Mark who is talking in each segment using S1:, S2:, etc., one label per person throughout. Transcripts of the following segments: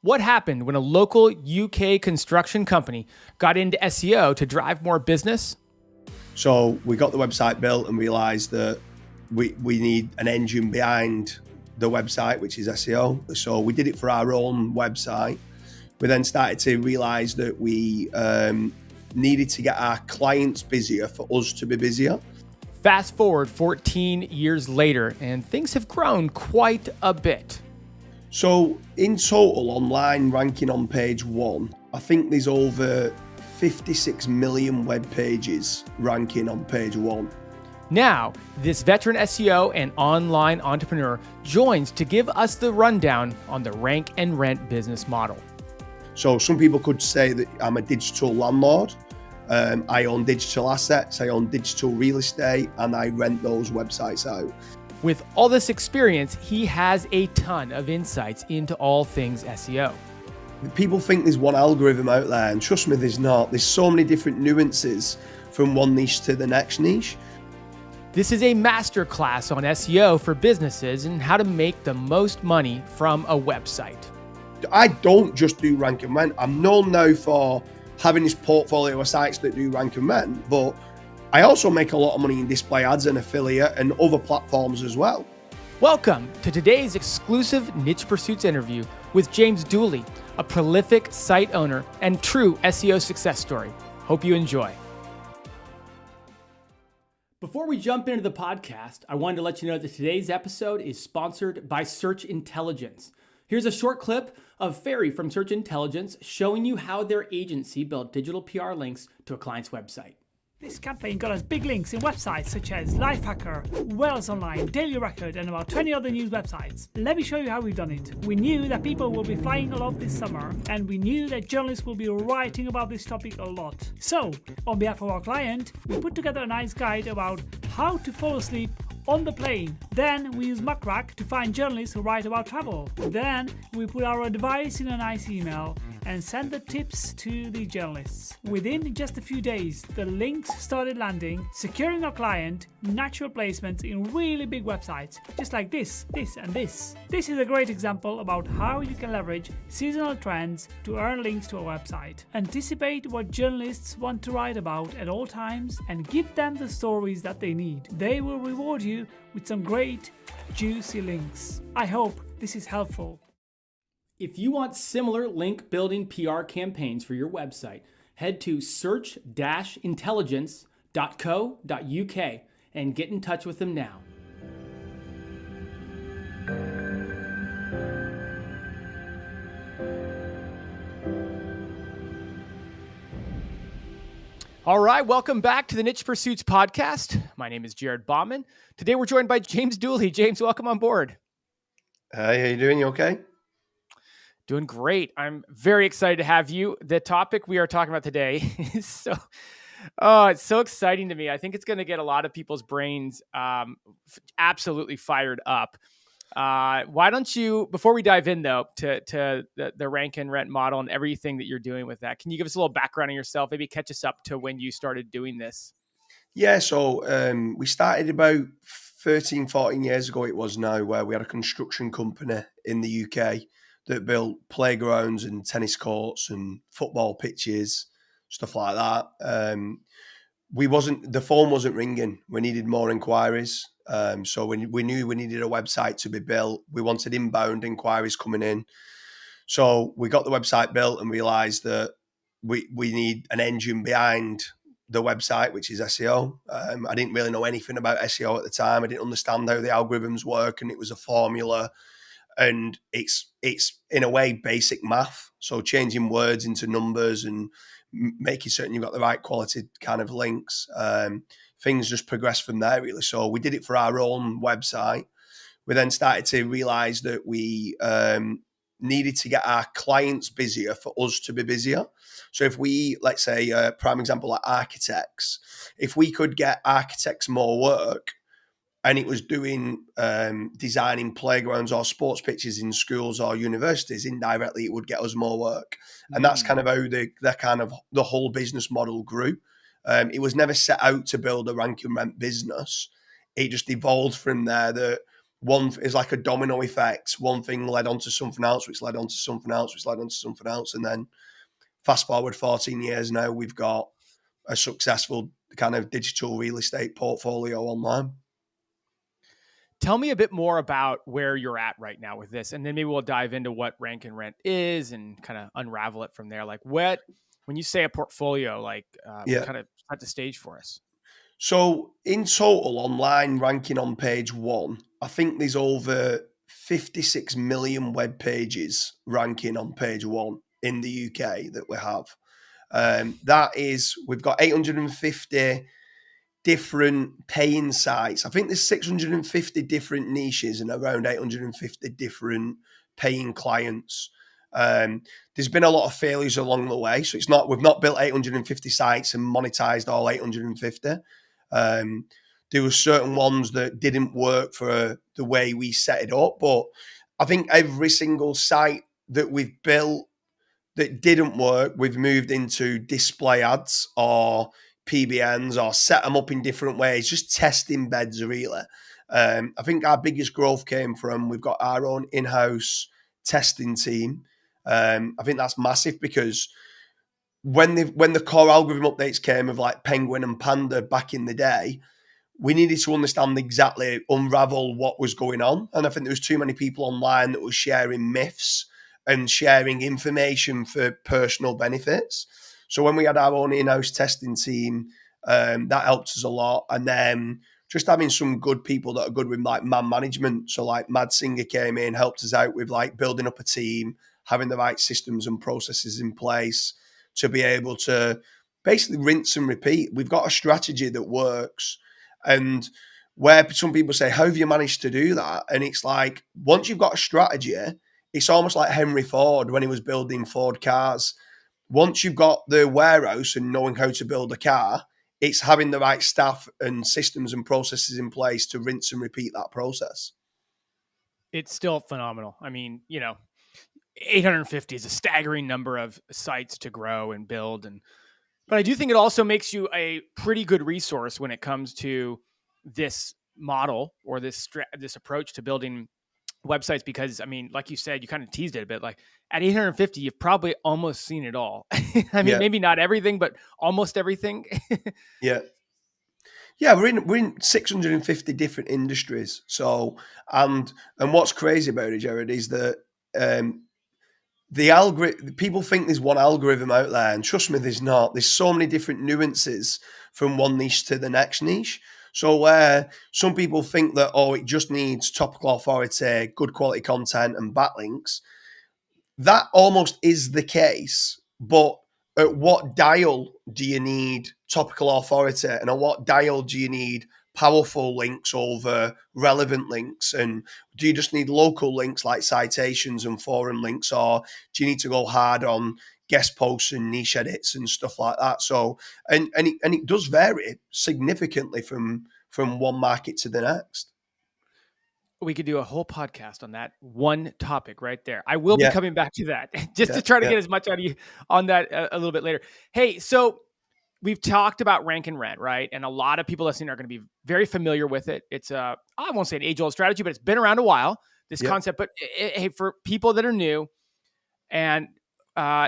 S1: What happened when a local UK construction company got into SEO to drive more business?
S2: So we got the website built and realized that we need an engine behind the website, which is SEO. So we did it for our own website. We then started to realize that we needed to get our clients busier for us to be busier.
S1: Fast forward 14 years later, and things have grown quite a bit.
S2: So in total, online ranking on page 1, I think there's over 56 million web pages ranking on page 1.
S1: Now, this veteran SEO and online entrepreneur joins to give us the rundown on the rank and rent business model.
S2: So some people could say that I'm a digital landlord. I own digital assets, I own digital real estate, and I rent those websites out.
S1: With all this experience, he has a ton of insights into all things SEO.
S2: People think there's one algorithm out there, and trust me, there's not. There's so many different nuances from one niche to the next niche.
S1: This is a masterclass on SEO for businesses and how to make the most money from a website.
S2: I don't just do rank and rent. I'm known now for having this portfolio of sites that do rank and rent, but I also make a lot of money in display ads and affiliate and other platforms as well.
S1: Welcome to today's exclusive Niche Pursuits interview with James Dooley, a prolific site owner and true SEO success story. Hope you enjoy. Before we jump into the podcast, I wanted to let you know that today's episode is sponsored by Search Intelligence. Here's a short clip of Ferry from Search Intelligence showing you how their agency built digital PR links to a client's website.
S3: This campaign got us big links in websites such as Lifehacker, Wales Online, Daily Record, and about 20 other news websites. Let me show you how we've done it. We knew that people will be flying a lot this summer, and we knew that journalists will be writing about this topic a lot. So, on behalf of our client, we put together a nice guide about how to fall asleep on the plane. Then we use Muckrack to find journalists who write about travel. Then we put our advice in a nice email and send the tips to the journalists. Within just a few days, the links started landing, securing our client natural placements in really big websites, just like this, and this. This is a great example about how you can leverage seasonal trends to earn links to a website. Anticipate what journalists want to write about at all times and give them the stories that they need. They will reward you with some great, juicy links. I hope this is helpful.
S1: If you want similar link building PR campaigns for your website, head to search-intelligence.co.uk and get in touch with them now. All right, welcome back to the Niche Pursuits podcast. My name is Jared Bauman. Today we're joined by James Dooley. James, welcome on board.
S2: Hey, how you doing? You okay?
S1: Doing great. I'm very excited to have you. The topic we are talking about today is it's so exciting to me. I think it's going to get a lot of people's brains absolutely fired up. Why don't you, before we dive in though, to the rank and rent model and everything that you're doing with that, can you give us a little background on yourself? Maybe catch us up to when you started doing this.
S2: Yeah, so we started about 13, 14 years ago it was now, where we had a construction company in the UK that built playgrounds and tennis courts and football pitches, stuff like that. The phone wasn't ringing. We needed more inquiries. So we knew we needed a website to be built. We wanted inbound inquiries coming in. So we got the website built and realized that we need an engine behind the website, which is SEO. I didn't really know anything about SEO at the time. I didn't understand how the algorithms work, and it was a formula. And it's in a way basic math. So changing words into numbers and making certain you've got the right quality kind of links. Things just progressed from there, really. So we did it for our own website. We then started to realize that we needed to get our clients busier for us to be busier. So if we, let's say, prime example, like architects, if we could get architects more work, and it was doing designing playgrounds or sports pitches in schools or universities, indirectly it would get us more work. And that's kind of how the whole business model grew. It was never set out to build a rank and rent business. It just evolved from there that one is like a domino effect. One thing led on to something else, which led on to something else, which led on to something else. And then fast forward 14 years now, we've got a successful kind of digital real estate portfolio online.
S1: Tell me a bit more about where you're at right now with this, and then maybe we'll dive into what Rank and Rent is and kind of unravel it from there. Like, when you say a portfolio, like, kind of set the stage for us.
S2: So in total, online ranking on page one, I think there's over 56 million web pages ranking on page one in the UK that we have. That is, we've got 850 different paying sites. I think there's 650 different niches and around 850 different paying clients. There's been a lot of failures along the way. So we've not built 850 sites and monetized all 850. There were certain ones that didn't work for the way we set it up. But I think every single site that we've built that didn't work, we've moved into display ads or PBNs or set them up in different ways, just testing beds really. I think our biggest growth came from, we've got our own in-house testing team. I think that's massive because when the core algorithm updates came of like Penguin and Panda back in the day, we needed to unravel what was going on. And I think there was too many people online that were sharing myths and sharing information for personal benefits. So when we had our own in-house testing team, that helped us a lot. And then just having some good people that are good with like man management. So like Mad Singer came in, helped us out with like building up a team, having the right systems and processes in place to be able to basically rinse and repeat. We've got a strategy that works. And where some people say, how have you managed to do that? And it's like, once you've got a strategy, it's almost like Henry Ford when he was building Ford cars. Once you've got the warehouse and knowing how to build a car, it's having the right staff and systems and processes in place to rinse and repeat that process.
S1: It's still phenomenal. I mean, 850 is a staggering number of sites to grow and build. But I do think it also makes you a pretty good resource when it comes to this model or this approach to building websites, because I mean, like you said, you kind of teased it a bit, like at 850, you've probably almost seen it all. I mean, maybe not everything, but almost everything.
S2: Yeah. Yeah, we're in 650 different industries. So, and what's crazy about it, Jared, is that the algorithm, people think there's one algorithm out there, and trust me, there's not. There's so many different nuances from one niche to the next niche. So where some people think that, it just needs topical authority, good quality content and backlinks, that almost is the case. But at what dial do you need topical authority, and at what dial do you need powerful links over relevant links? And do you just need local links like citations and forum links, or do you need to go hard on guest posts and niche edits and stuff like that? So, and it does vary significantly from one market to the next.
S1: We could do a whole podcast on that one topic right there. I will be coming back to that just to try to get as much out of you on that a little bit later. Hey, so we've talked about Rank and Rent, right? And a lot of people listening are going to be very familiar with it. It's I won't say an age-old strategy, but it's been around a while, this concept. But hey, for people that are new and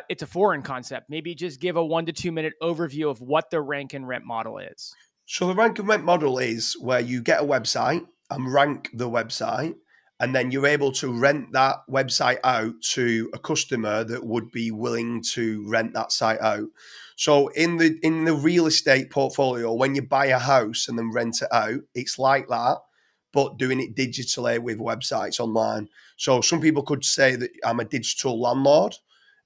S1: it's a foreign concept, maybe just give a 1 to 2 minute overview of what the Rank and Rent model is.
S2: So the Rank and Rent model is where you get a website and rank the website, and then you're able to rent that website out to a customer that would be willing to rent that site out. So in the real estate portfolio, when you buy a house and then rent it out, it's like that, but doing it digitally with websites online. So some people could say that I'm a digital landlord.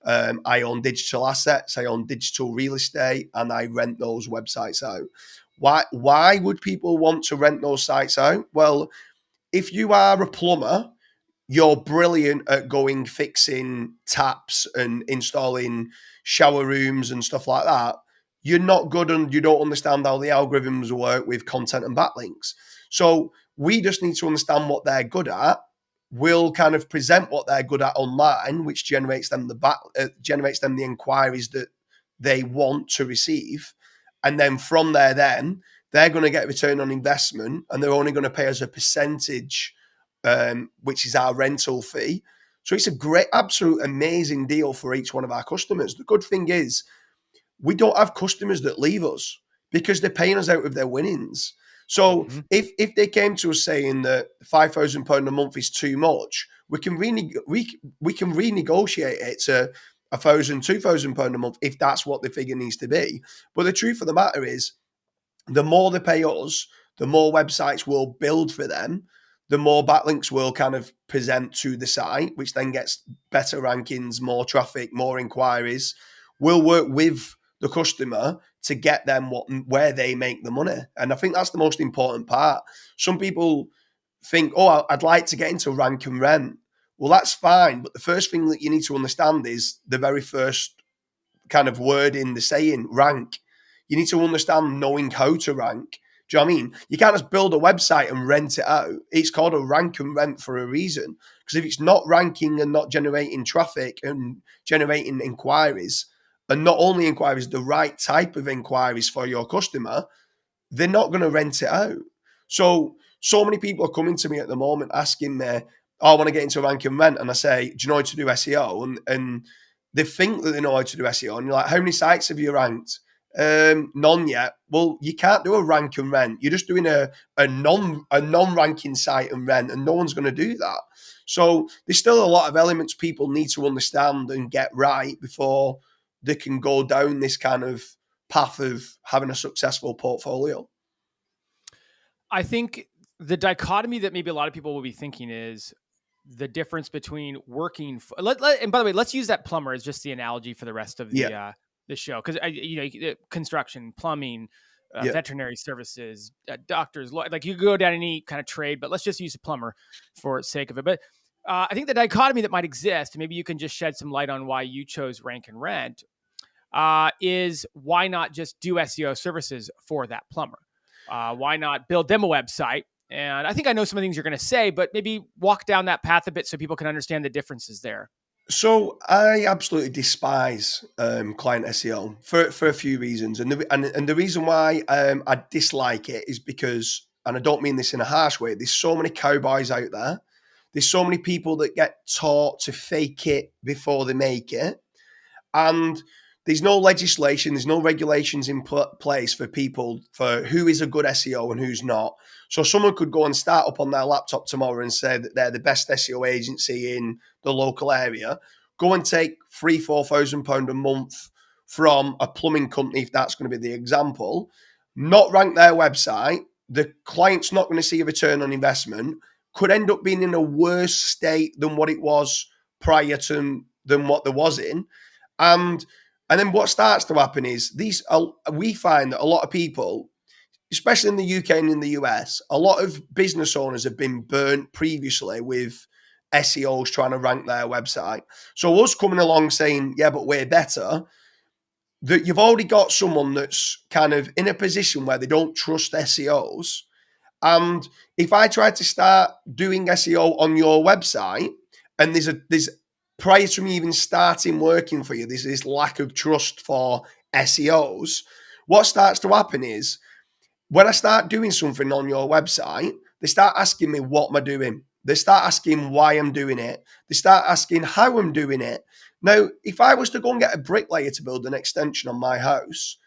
S2: I own digital assets, I own digital real estate, and I rent those websites out. Why would people want to rent those sites out? Well, if you are a plumber, you're brilliant at fixing taps and installing shower rooms and stuff like that. You're not good and you don't understand how the algorithms work with content and backlinks. So we just need to understand what they're good at. We'll kind of present what they're good at online, which generates them the inquiries that they want to receive. And then from there, they're going to get return on investment, and they're only going to pay us a percentage which is our rental fee. So it's a great, absolute amazing deal for each one of our customers. The good thing is we don't have customers that leave us because they're paying us out of their winnings. So if they came to us saying that £5,000 a month is too much, we can renegotiate it to £1,000, £2,000 a month if that's what the figure needs to be. But the truth of the matter is, the more they pay us, the more websites we'll build for them, the more backlinks we'll kind of present to the site, which then gets better rankings, more traffic, more inquiries. We'll work with the customer to get them where they make the money. And I think that's the most important part. Some people think, oh, I'd like to get into rank and rent. Well, that's fine. But the first thing that you need to understand is the very first kind of word in the saying, rank. You need to understand knowing how to rank. Do you know what I mean? You can't just build a website and rent it out. It's called a rank and rent for a reason. Because if it's not ranking and not generating traffic and generating inquiries, and not only inquiries, the right type of inquiries for your customer, they're not going to rent it out. So many people are coming to me at the moment asking me, oh, I want to get into rank and rent. And I say, do you know how to do SEO? And they think that they know how to do SEO. And you're like, how many sites have you ranked? None yet. Well, you can't do a rank and rent. You're just doing a non-ranking site and rent, and no one's going to do that. So there's still a lot of elements people need to understand and get right before they can go down this kind of path of having a successful portfolio.
S1: I think the dichotomy that maybe a lot of people will be thinking is the difference between working. And by the way, let's use that plumber as just the analogy for the rest of the show, because construction, plumbing, veterinary services, doctors, like you go down any kind of trade, but let's just use a plumber for sake of it. But I think the dichotomy that might exist, maybe you can just shed some light on why you chose rank and rent, is why not just do SEO services for that plumber? Why not build them a website? And I think I know some of the things you're going to say, but maybe walk down that path a bit so people can understand the differences there.
S2: So I absolutely despise client SEO for a few reasons, and the reason why I dislike it is because, and I don't mean this in a harsh way, there's so many cowboys out there. There's so many people that get taught to fake it before they make it, and there's no legislation, there's no regulations in place for people for who is a good SEO and who's not. So someone could go and start up on their laptop tomorrow and say that they're the best SEO agency in the local area, go and take £3,000-4,000 a month from a plumbing company, if that's going to be the example, not rank their website, the client's not going to see a return on investment, could end up being in a worse state than what it was prior to than what there was in. And then what starts to happen is we find that a lot of people, especially in the UK and in the US, a lot of business owners have been burnt previously with SEOs trying to rank their website. So us coming along saying, yeah, but we're better, that you've already got someone that's kind of in a position where they don't trust SEOs. And if I try to start doing SEO on your website, and there's prior to me even starting working for you, there's this lack of trust for SEOs, what starts to happen is when I start doing something on your website, they start asking me what am I doing? They start asking why I'm doing it. They start asking how I'm doing it. Now, if I was to go and get a bricklayer to build an extension on my house,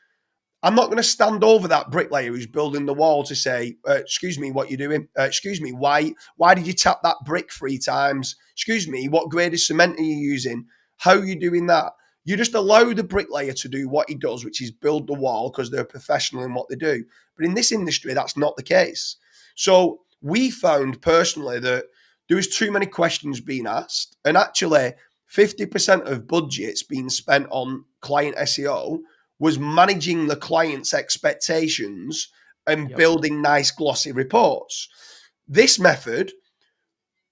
S2: I'm not going to stand over that bricklayer who's building the wall to say, excuse me, what you're doing? Excuse me, why did you tap that brick 3 times? Excuse me, what grade of cement are you using? How are you doing that? You just allow the bricklayer to do what he does, which is build the wall because they're professional in what they do. But in this industry, that's not the case. So we found personally that there was too many questions being asked. And actually, 50% of budgets being spent on client SEO was managing the client's expectations and building nice glossy reports. This method,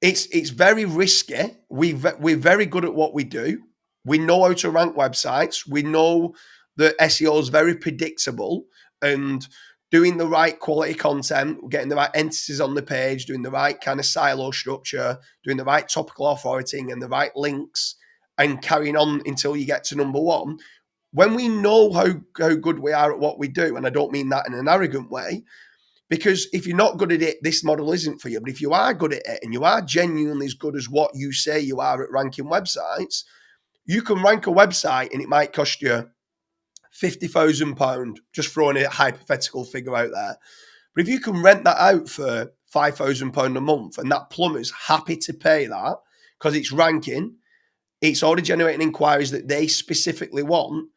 S2: it's very risky. We're very good at what we do. We know how to rank websites. We know that SEO is very predictable, and doing the right quality content, getting the right entities on the page, doing the right kind of silo structure, doing the right topical authority and the right links, and carrying on until you get to number 1. When we know how good we are at what we do, and I don't mean that in an arrogant way, Because if you're not good at it, this model isn't for you. But if you are good at it and you are genuinely as good as what you say you are at ranking websites, you can rank a website and it might cost you £50,000, just throwing a hypothetical figure out there. But if you can rent that out for £5,000 a month and that plumber's happy to pay that because it's ranking, it's already generating inquiries that they specifically want.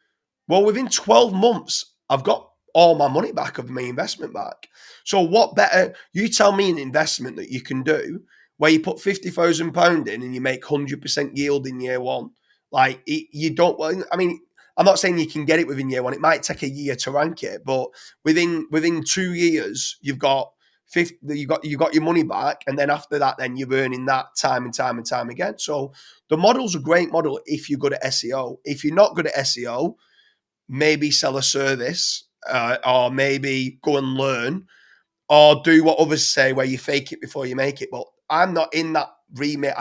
S2: Well, within 12 months, I've got all my money back of my investment back. So what better, you tell me an investment that you can do where you put £50,000 in and you make 100% yield in year one. Like you don't, well, I mean, I'm not saying you can get it within year one. It might take a year to rank it, but within 2 years, you've got you got your money back, and then after that, then you're earning that time and time and time again. So the model's a great model if you're good at SEO. If you're not good at SEO, maybe sell a service, or maybe go and learn, or do what others say where you fake it before you make it. But I'm not in that remit.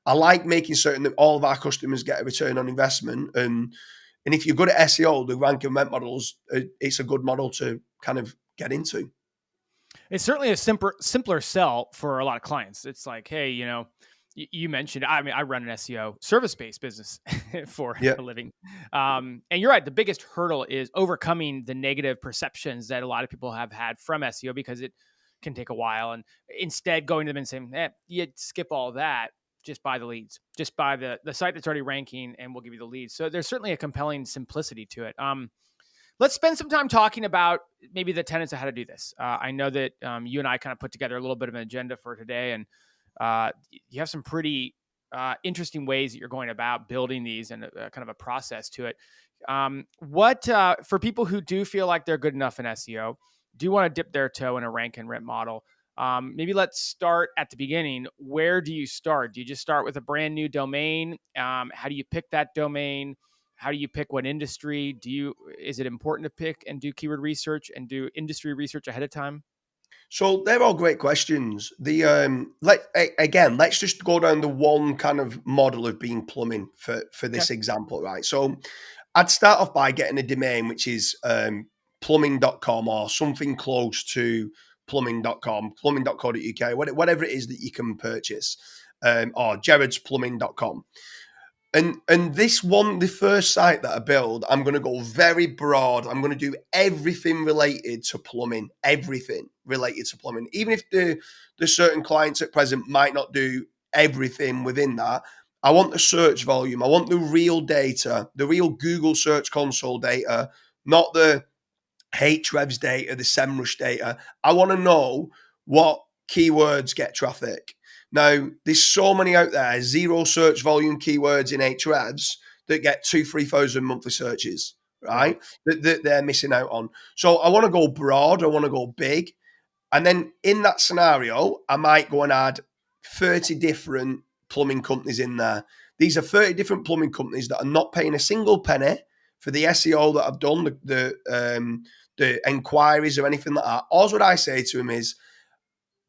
S2: I like making certain that all of our customers get a return on investment. And if you're good at SEO, the rank and rent models, it's a good model to kind of get into.
S1: It's certainly a simpler sell for a lot of clients. It's like, hey, you mentioned, I mean, I run an SEO service-based business for a living. And you're right. The biggest hurdle is overcoming the negative perceptions that a lot of people have had from SEO, because it can take a while. And instead going to them and saying, you skip all that, just buy the leads, just buy the site that's already ranking and we'll give you the leads. So there's certainly a compelling simplicity to it. Let's spend some time talking about maybe the tenets of how to do this. I know that you and I kind of put together a little bit of an agenda for today, and you have some pretty interesting ways that you're going about building these and kind of a process to it. What for people who do feel like they're good enough in SEO, do want to dip their toe in a rank and rent model? Maybe let's start at the beginning. Where do you start? Do you just start with a brand new domain? How do you pick that domain? How do you pick what industry? Is it important to pick and do keyword research and do industry research ahead of time?
S2: So they're all great questions. Let's just go down the one kind of model of being plumbing for this example, right? So I'd start off by getting a domain which is plumbing.com or something close to plumbing.com, plumbing.co.uk, whatever it is that you can purchase, or jaredsplumbing.com. And this one, the first site that I build, I'm going to go very broad. I'm going to do everything related to plumbing, everything related to plumbing. Even if the certain clients at present might not do everything within that, I want the search volume. I want the real data, the real Google Search Console data, not the Ahrefs data, the SEMrush data. I want to know what keywords get traffic. Now, there's so many out there, zero search volume keywords in Ahrefs that get 2,000-3,000 monthly searches, right? That they're missing out on. So I want to go broad. I want to go big. And then in that scenario, I might go and add 30 different plumbing companies in there. These are 30 different plumbing companies that are not paying a single penny for the SEO that I've done, the inquiries or anything like that. All what I say to them is,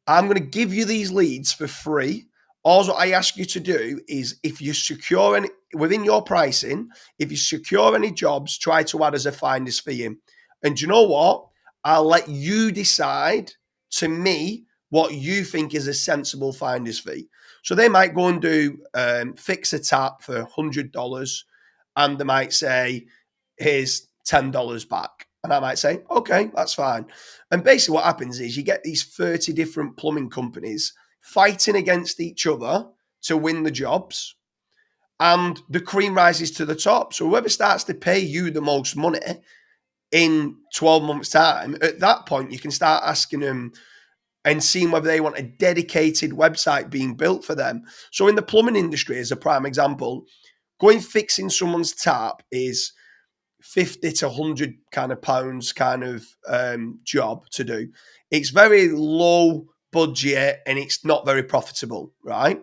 S2: I'm going to give you these leads for free. All what I ask you to do is, if you secure any within your pricing, if you secure any jobs, try to add as a finder's fee in. And do you know what? I'll let you decide to me what you think is a sensible finder's fee. So they might go and do fix a tap for $100, and they might say, here's $10 back. And I might say, okay, that's fine. And basically what happens is you get these 30 different plumbing companies fighting against each other to win the jobs, and the cream rises to the top. So whoever starts to pay you the most money in 12 months' time, at that point, you can start asking them and seeing whether they want a dedicated website being built for them. So in the plumbing industry, as a prime example, going fixing someone's tap is 50 to 100 kind of pounds kind of job to do. It's very low budget and it's not very profitable, right?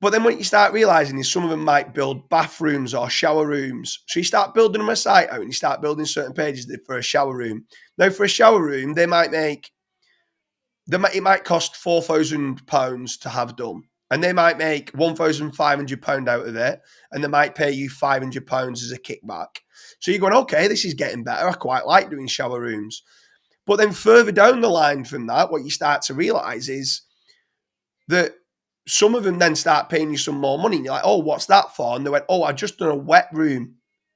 S2: But then what you start realizing is some of them might build bathrooms or shower rooms. So you start building them a site out and you start building certain pages for a shower room. Now for a shower room, it might cost £4,000 to have done. And they might make £1,500 out of it, and they might pay you £500 as a kickback. So you're going, okay, this is getting better. I quite like doing shower rooms. But then further down the line from that, what you start to realize is that some of them then start paying you some more money. And you're like, oh, what's that for? And they went, oh, I just done a wet room.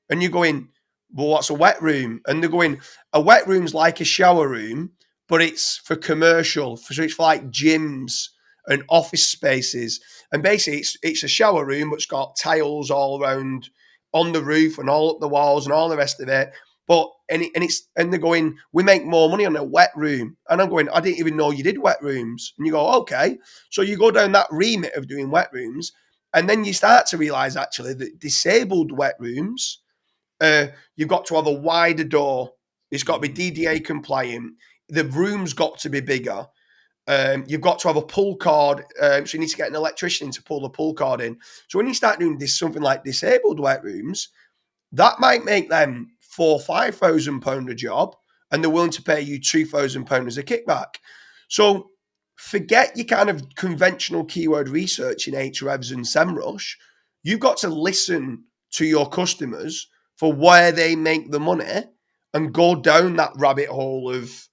S2: And you're going, well, what's a wet room? And they're going, a wet room's like a shower room, but it's for commercial. So it's for like gyms and office spaces. And basically it's a shower room, but it's got tiles all around on the roof and all up the walls and all the rest of it. But and they're going, we make more money on a wet room. And I'm going, I didn't even know you did wet rooms. And you go, okay. So you go down that remit of doing wet rooms, and then you start to realize actually that disabled wet rooms, you've got to have a wider door. It's got to be DDA compliant. The room's got to be bigger. You've got to have a pull cord. So you need to get an electrician in to pull the pull cord in. So when you start doing this, something like disabled wet rooms, that might make them £4,000-5,000 a job, and they're willing to pay you £2,000 as a kickback. So forget your kind of conventional keyword research in Ahrefs and SEMrush. You've got to listen to your customers for where they make the money and go down that rabbit hole of,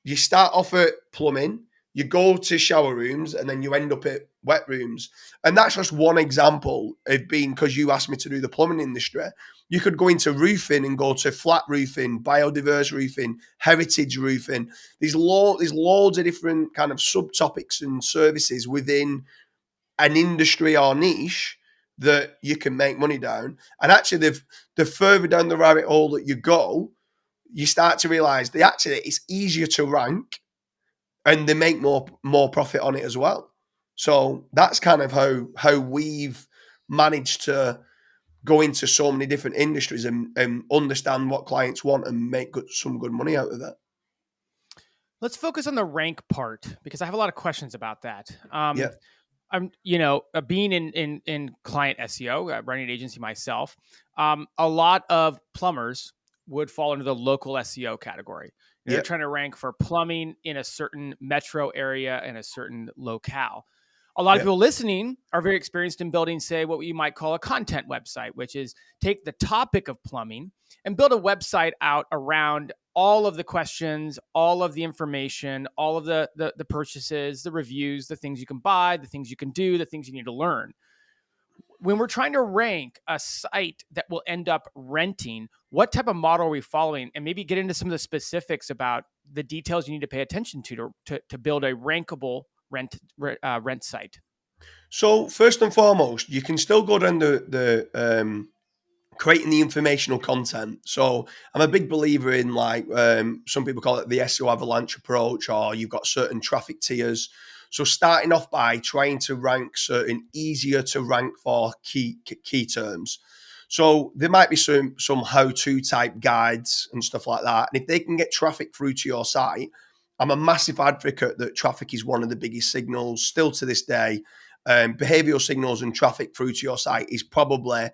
S2: you start off at plumbing, you go to shower rooms, and then you end up at wet rooms. And that's just one example of being, because you asked me to do the plumbing industry. You could go into roofing and go to flat roofing, biodiverse roofing, heritage roofing. There's loads of different kind of subtopics and services within an industry or niche that you can make money down. And actually, the further down the rabbit hole that you go, you start to realize it's easier to rank, and they make more profit on it as well. So that's kind of how we've managed to go into so many different industries and understand what clients want and make some good money out of that.
S1: Let's focus on the rank part, because I have a lot of questions about that.
S2: Yeah.
S1: I'm, being in client SEO, running an agency myself, a lot of plumbers would fall into the local SEO category. They're trying to rank for plumbing in a certain metro area and a certain locale. A lot of people listening are very experienced in building, say, what you might call a content website, which is take the topic of plumbing and build a website out around all of the questions, all of the information, all of the purchases, the reviews, the things you can buy, the things you can do, the things you need to learn. When we're trying to rank a site that will end up renting, what type of model are we following? And maybe get into some of the specifics about the details you need to pay attention to build a rankable rent site.
S2: So first and foremost, you can still go down the creating the informational content. So I'm a big believer in, like, some people call it the SEO avalanche approach, or you've got certain traffic tiers. So starting off by trying to rank certain easier to rank for key terms. So there might be some how-to type guides and stuff like that. And if they can get traffic through to your site, I'm a massive advocate that traffic is one of the biggest signals still to this day. Behavioral signals and traffic through to your site is probably,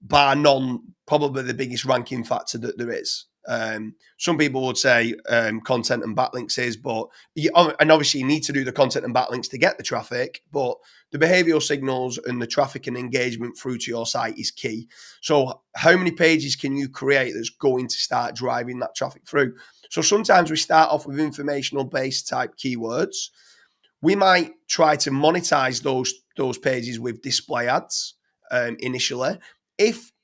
S2: bar none, probably the biggest ranking factor that there is. Some people would say content and backlinks is, but and obviously you need to do the content and backlinks to get the traffic, but the behavioral signals and the traffic and engagement through to your site is key. So how many pages can you create that's going to start driving that traffic through? So sometimes we start off with informational based type keywords. We might try to monetize those pages with display ads initially.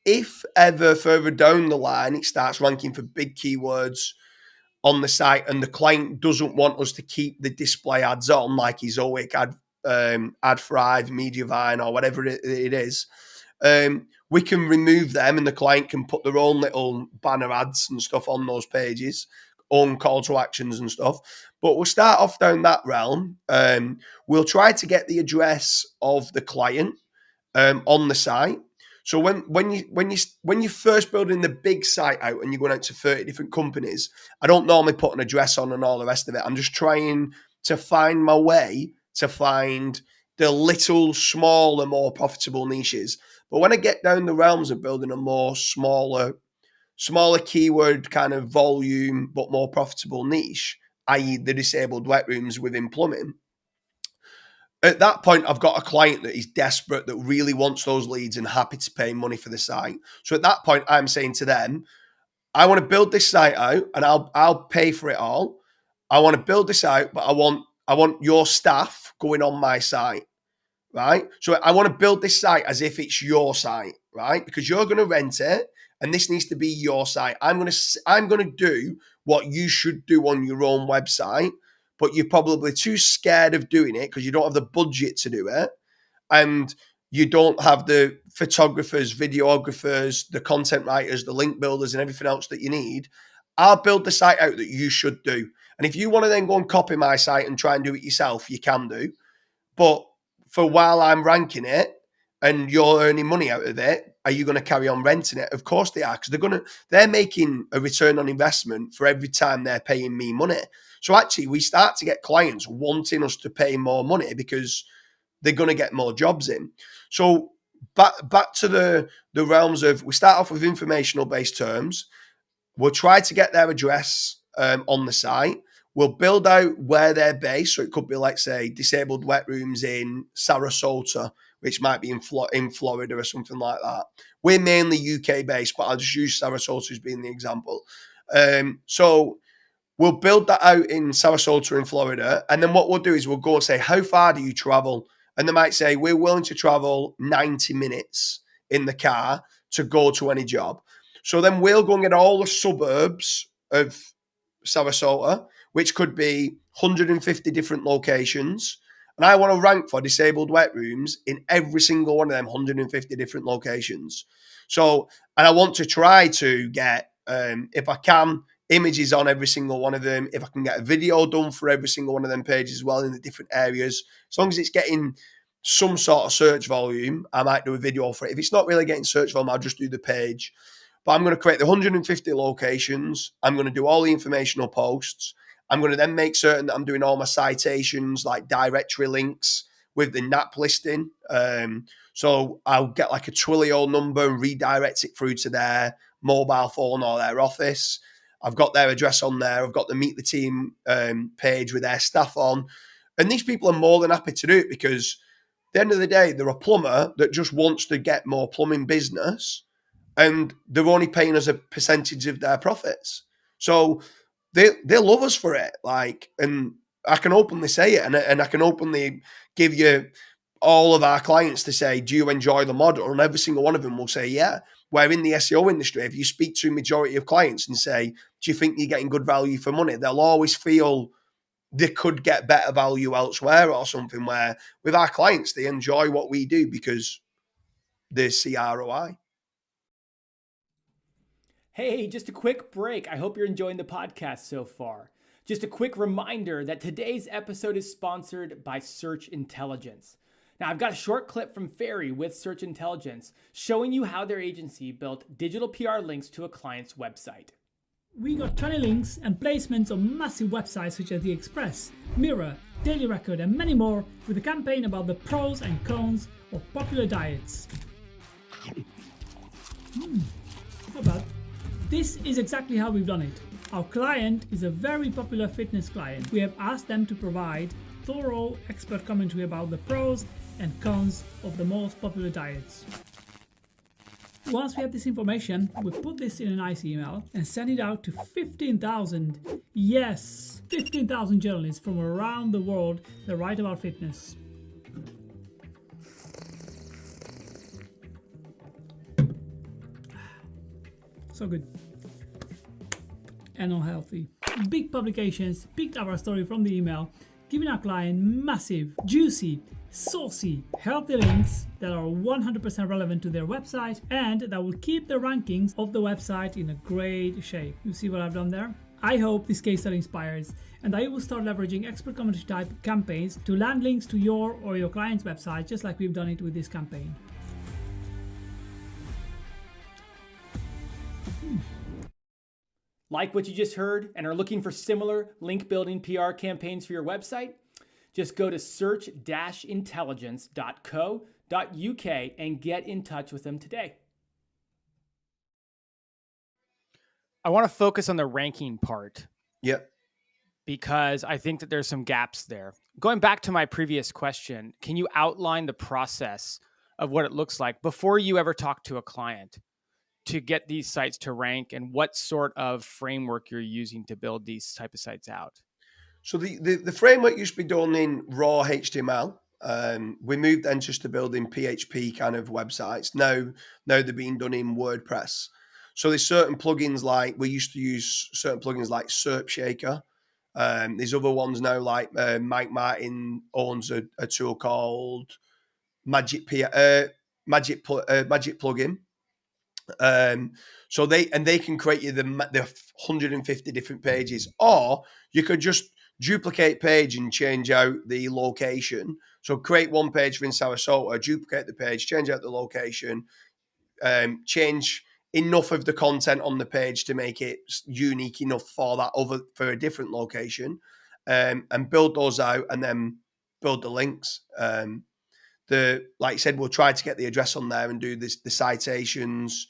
S2: If ever further down the line it starts ranking for big keywords on the site and the client doesn't want us to keep the display ads on, like Ezoic, AdThrive, Mediavine, or whatever it is, we can remove them and the client can put their own little banner ads and stuff on those pages, own call to actions and stuff. But we'll start off down that realm. We'll try to get the address of the client on the site. So when you're first building the big site out and you're going out to 30 different companies, I don't normally put an address on and all the rest of it. I'm just trying to find my way to find the little smaller, more profitable niches. But when I get down the realms of building a more smaller keyword kind of volume, but more profitable niche, i.e. the disabled wet rooms within plumbing, at that point, I've got a client that is desperate, that really wants those leads and happy to pay money for the site. So at that point, I'm saying to them, I want to build this site out and I'll pay for it all. I want to build this out, but I want your staff going on my site, right? So I want to build this site as if it's your site, right? Because you're going to rent it, and this needs to be your site. I'm going to do what you should do on your own website, but you're probably too scared of doing it because you don't have the budget to do it, and you don't have the photographers, videographers, the content writers, the link builders, and everything else that you need. I'll build the site out that you should do. And if you want to then go and copy my site and try and do it yourself, you can do. But for while I'm ranking it and you're earning money out of it, are you going to carry on renting it? Of course they are, because they're making a return on investment for every time they're paying me money. So actually, we start to get clients wanting us to pay more money because they're going to get more jobs in. So back to the realms of, we start off with informational based terms. We'll try to get their address on the site. We'll build out where they're based. So it could be, like, say, disabled wet rooms in Sarasota, which might be in Florida or something like that. We're mainly UK based, but I'll just use Sarasota as being the example. So we'll build that out in Sarasota in Florida. And then what we'll do is we'll go and say, how far do you travel? And they might say, we're willing to travel 90 minutes in the car to go to any job. So then we'll go and get all the suburbs of Sarasota, which could be 150 different locations. And I want to rank for disabled wet rooms in every single one of them 150 different locations. So, and I want to try to get, if I can, images on every single one of them. If I can get a video done for every single one of them pages as well in the different areas, as long as it's getting some sort of search volume, I might do a video for it. If it's not really getting search volume, I'll just do the page. But I'm going to create the 150 locations. I'm going to do all the informational posts. I'm going to then make certain that I'm doing all my citations, like directory links with the NAP listing. So I'll get like a Twilio number and redirect it through to their mobile phone or their office. I've got their address on there. I've got the Meet the Team page with their staff on. And these people are more than happy to do it because at the end of the day, they're a plumber that just wants to get more plumbing business, and they're only paying us a percentage of their profits. So they love us for it. Like, and I can openly say it, and I can openly give you all of our clients to say, do you enjoy the model? And every single one of them will say, yeah. Where in the SEO industry, if you speak to a majority of clients and say, do you think you're getting good value for money? They'll always feel they could get better value elsewhere or something, where with our clients, they enjoy what we do because they see ROI.
S1: Hey, just a quick break. I hope you're enjoying the podcast so far. Just a quick reminder that today's episode is sponsored by Search Intelligence. Now, I've got a short clip from Ferry with Search Intelligence showing you how their agency built digital PR links to a client's website.
S3: We got 20 links and placements on massive websites such as The Express, Mirror, Daily Record, and many more, with a campaign about the pros and cons of popular diets. Not bad. This is exactly how we've done it. Our client is a very popular fitness client. We have asked them to provide thorough expert commentary about the pros and cons of the most popular diets. Once we have this information, we put this in a nice email and send it out to 15,000, yes, 15,000 journalists from around the world that write about fitness. So good. And unhealthy. Big publications picked up our story from the email, giving our client massive, juicy, saucy, healthy links that are 100% relevant to their website and that will keep the rankings of the website in a great shape. You see what I've done there? I hope this case study inspires and that you will start leveraging expert commentary type campaigns to land links to your or your client's website, just like we've done it with this campaign.
S1: Like what you just heard and are looking for similar link building PR campaigns for your website? Just go to search-intelligence.co.uk and get in touch with them today. I want to focus on the ranking part.
S2: Yep.
S1: Because I think that there's some gaps there. Going back to my previous question, can you outline the process of what it looks like before you ever talk to a client to get these sites to rank, and what sort of framework you're using to build these type of sites out?
S2: So the framework used to be done in raw HTML. We moved then just to building PHP kind of websites. Now they're being done in WordPress. So there's certain plugins like we used to use certain plugins like SERP Shaker. There's other ones now like Mike Martin owns a tool called Magic Plugin. So they can create you the 150 different pages, or you could just duplicate page and change out the location. So create one page for in Sarasota, duplicate the page, change out the location, change enough of the content on the page to make it unique enough for a different location, and build those out, and then build the links. Like I said, we'll try to get the address on there and do the citations.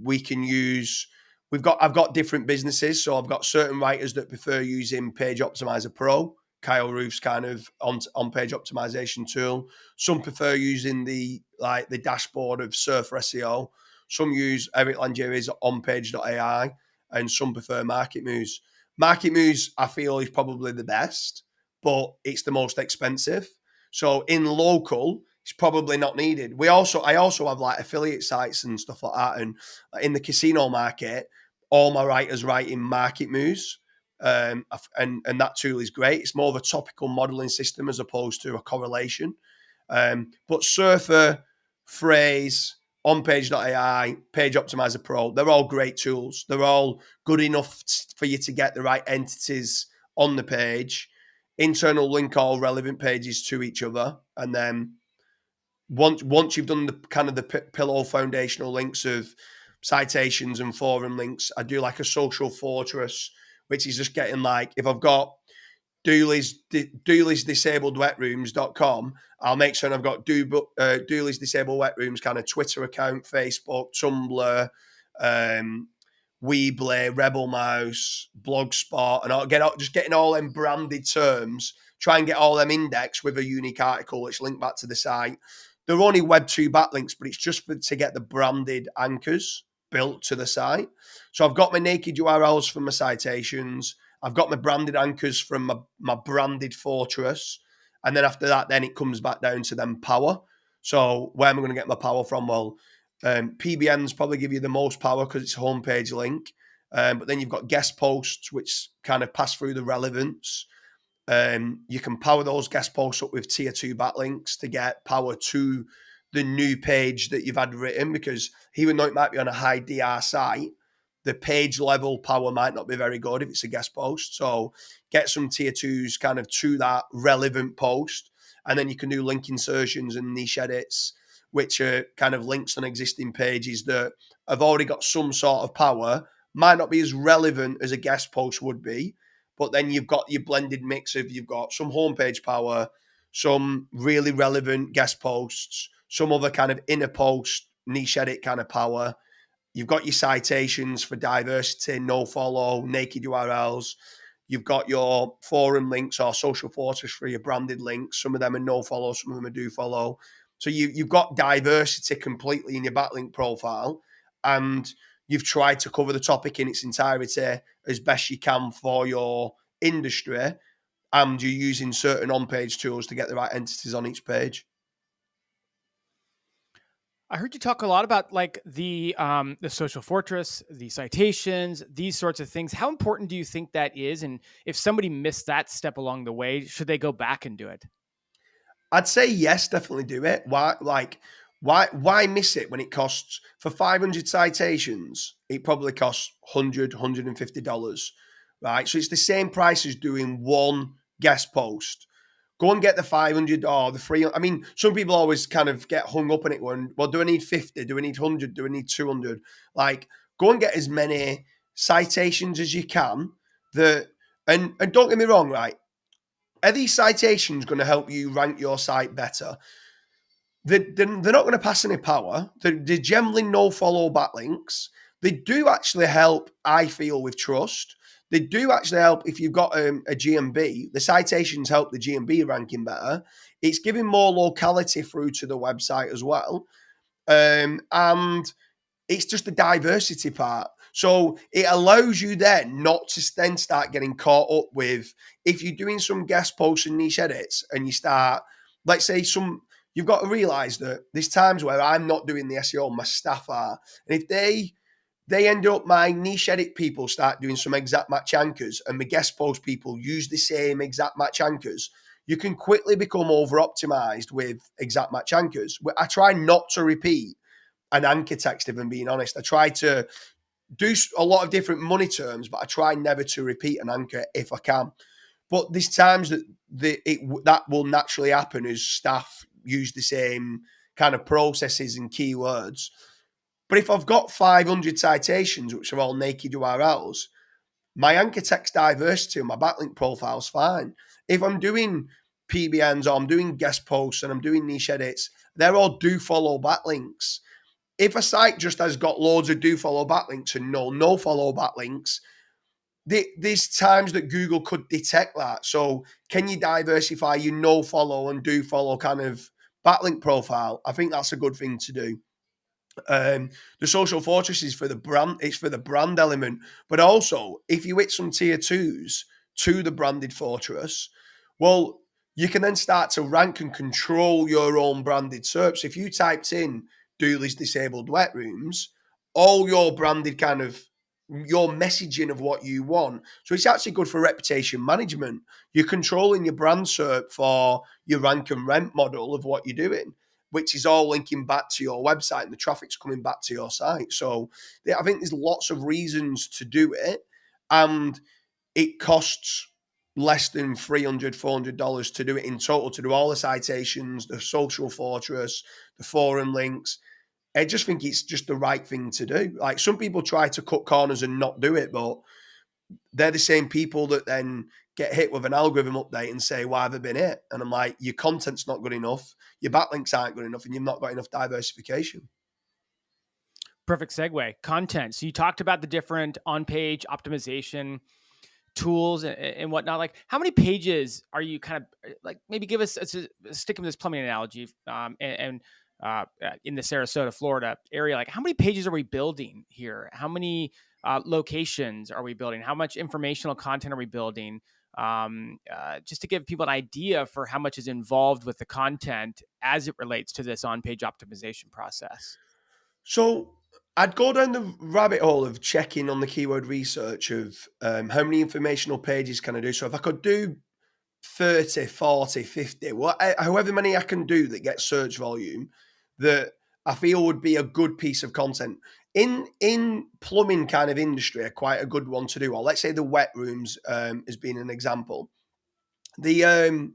S2: We can use. I've got different businesses, so I've got certain writers that prefer using Page Optimizer Pro. Kyle Roof's kind of on page optimization tool. Some prefer using the dashboard of Surfer SEO. Some use Eric Langeri's onpage.ai, and some prefer Market Moves. Market Moves, I feel, is probably the best, but it's the most expensive. So in local, it's probably not needed. I also have like affiliate sites and stuff like that. And in the casino market, all my writers write in Market Moves. And that tool is great. It's more of a topical modeling system as opposed to a correlation. But Surfer, Phrase, onpage.ai, Page Optimizer Pro, they're all great tools. They're all good enough for you to get the right entities on the page. Internal link all relevant pages to each other, and then once you've done the kind of the pillow foundational links of citations and forum links, I do like a social fortress, which is just getting like, if I've got Dooley's disabled wet rooms.com, I'll make sure I've got Dooley's disabled wet rooms kind of Twitter account, Facebook, Tumblr, Weebly, Rebel Mouse, Blogspot, and I'll getting all them branded terms, try and get all them indexed with a unique article which link back to the site. They're only Web 2 backlinks, but it's just to get the branded anchors built to the site. So I've got my naked URLs from my citations. I've got my branded anchors from my branded fortress. And then after that, then it comes back down to them power. So where am I going to get my power from? Well, PBNs probably give you the most power because it's a homepage link. But then you've got guest posts, which kind of pass through the relevance. You can power those guest posts up with tier 2 backlinks to get power to the new page that you've had written, because even though it might be on a high DR site, the page level power might not be very good if it's a guest post. So get some tier 2s kind of to that relevant post. And then you can do link insertions and niche edits, which are kind of links on existing pages that have already got some sort of power, might not be as relevant as a guest post would be, but then you've got your blended mix of, you've got some homepage power, some really relevant guest posts, some other kind of inner post, niche edit kind of power. You've got your citations for diversity, no follow, naked URLs. You've got your forum links or social fortress for your branded links. Some of them are no follow, some of them are do follow. So you've got diversity completely in your backlink profile, and you've tried to cover the topic in its entirety as best you can for your industry, and you're using certain on-page tools to get the right entities on each page.
S1: I heard you talk a lot about like the social fortress, the citations, these sorts of things. How important do you think that is? And if somebody missed that step along the way, should they go back and do it?
S2: I'd say yes, definitely do it. Why miss it when it costs, for 500 citations, it probably costs $100, $150, right? So it's the same price as doing one guest post. Go and get the 500 or the free. I mean, some people always kind of get hung up on it going, well, do I need 50? Do I need 100? Do I need 200? Like, go and get as many citations as you can. And don't get me wrong, right? Are these citations going to help you rank your site better? They're not going to pass any power. They're generally no follow backlinks. They do actually help, I feel, with trust. They do actually help if you've got a GMB. The citations help the GMB ranking better. It's giving more locality through to the website as well. And it's just the diversity part. So it allows you then not to then start getting caught up with, if you're doing some guest posts and niche edits and you start, let's say you've got to realize that there's times where I'm not doing the SEO, my staff are. And if they end up, my niche edit people start doing some exact match anchors and my guest post people use the same exact match anchors, you can quickly become over optimized with exact match anchors. I try not to repeat an anchor text, if I'm being honest. I try to do a lot of different money terms, but I try never to repeat an anchor if I can. But there's times that that will naturally happen as staff use the same kind of processes and keywords. But if I've got 500 citations, which are all naked URLs, my anchor text diversity and my backlink profile is fine. If I'm doing PBNs or I'm doing guest posts and I'm doing niche edits, they're all do follow backlinks. If a site just has got loads of do follow backlinks and no follow backlinks, there's times that Google could detect that. So can you diversify your no follow and do follow kind of backlink profile? I think that's a good thing to do. The social fortress is for the brand. It's for the brand element, but also if you hit some tier 2s to the branded fortress, well, you can then start to rank and control your own branded search. So if you typed in Dooley's disabled wet rooms, all your branded kind of your messaging of what you want. So it's actually good for reputation management. You're controlling your brand search for your rank and rent model of what you're doing, which is all linking back to your website and the traffic's coming back to your site. So I think there's lots of reasons to do it, and it costs less than $300, $400 to do it in total, to do all the citations, the social fortress, the forum links. I just think it's just the right thing to do. Like, some people try to cut corners and not do it, but they're the same people that then get hit with an algorithm update and say, why have I been hit? And I'm like, your content's not good enough, your backlinks aren't good enough, and you've not got enough diversification.
S1: Perfect segue. Content. So you talked about the different on-page optimization tools and whatnot. Like, how many pages are you kind of like, maybe give us stick with this plumbing analogy, in the Sarasota, Florida area, like how many pages are we building here? How many locations are we building? How much informational content are we building? Just to give people an idea for how much is involved with the content as it relates to this on-page optimization process.
S2: So I'd go down the rabbit hole of checking on the keyword research of how many informational pages can I do. So if I could do 30, 40, 50, however many I can do that get search volume, that I feel would be a good piece of content. In plumbing kind of industry, quite a good one to do. Or let's say the wet rooms has been an example. The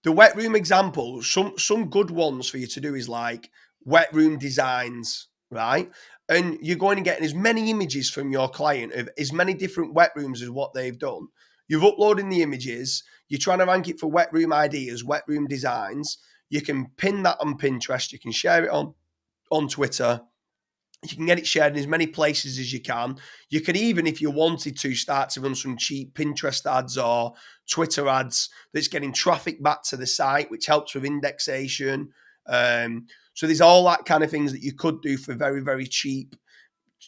S2: wet room example, some good ones for you to do is like wet room designs, right? And you're going to get as many images from your client of as many different wet rooms as what they've done. You've uploaded the images. You're trying to rank it for wet room ideas, wet room designs. You can pin that on Pinterest. You can share it on Twitter. You can get it shared in as many places as you can. You can even, if you wanted to, start to run some cheap Pinterest ads or Twitter ads that's getting traffic back to the site, which helps with indexation. So there's all that kind of things that you could do for very, very cheap,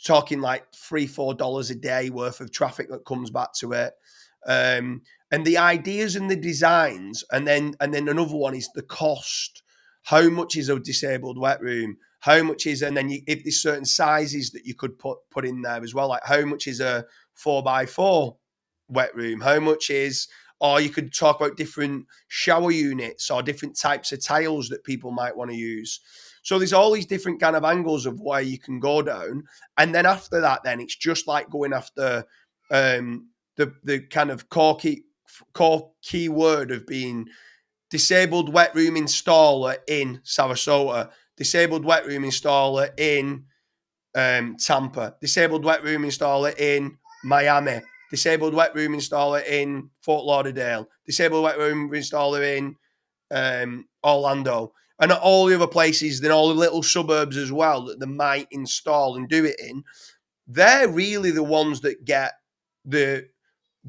S2: talking like $3, $4 a day worth of traffic that comes back to it. And the ideas and the designs, and then another one is the cost. How much is a disabled wet room? How much is, and then if there's certain sizes that you could put in there as well, like how much is a 4x4 wet room? How much is, or you could talk about different shower units or different types of tiles that people might want to use. So there's all these different kind of angles of where you can go down. And then after that, then it's just like going after the kind of core keyword of being disabled wet room installer in Sarasota, disabled wet room installer in Tampa, disabled wet room installer in Miami, disabled wet room installer in Fort Lauderdale, disabled wet room installer in Orlando, and all the other places, then all the little suburbs as well that they might install and do it in. They're really the ones that get the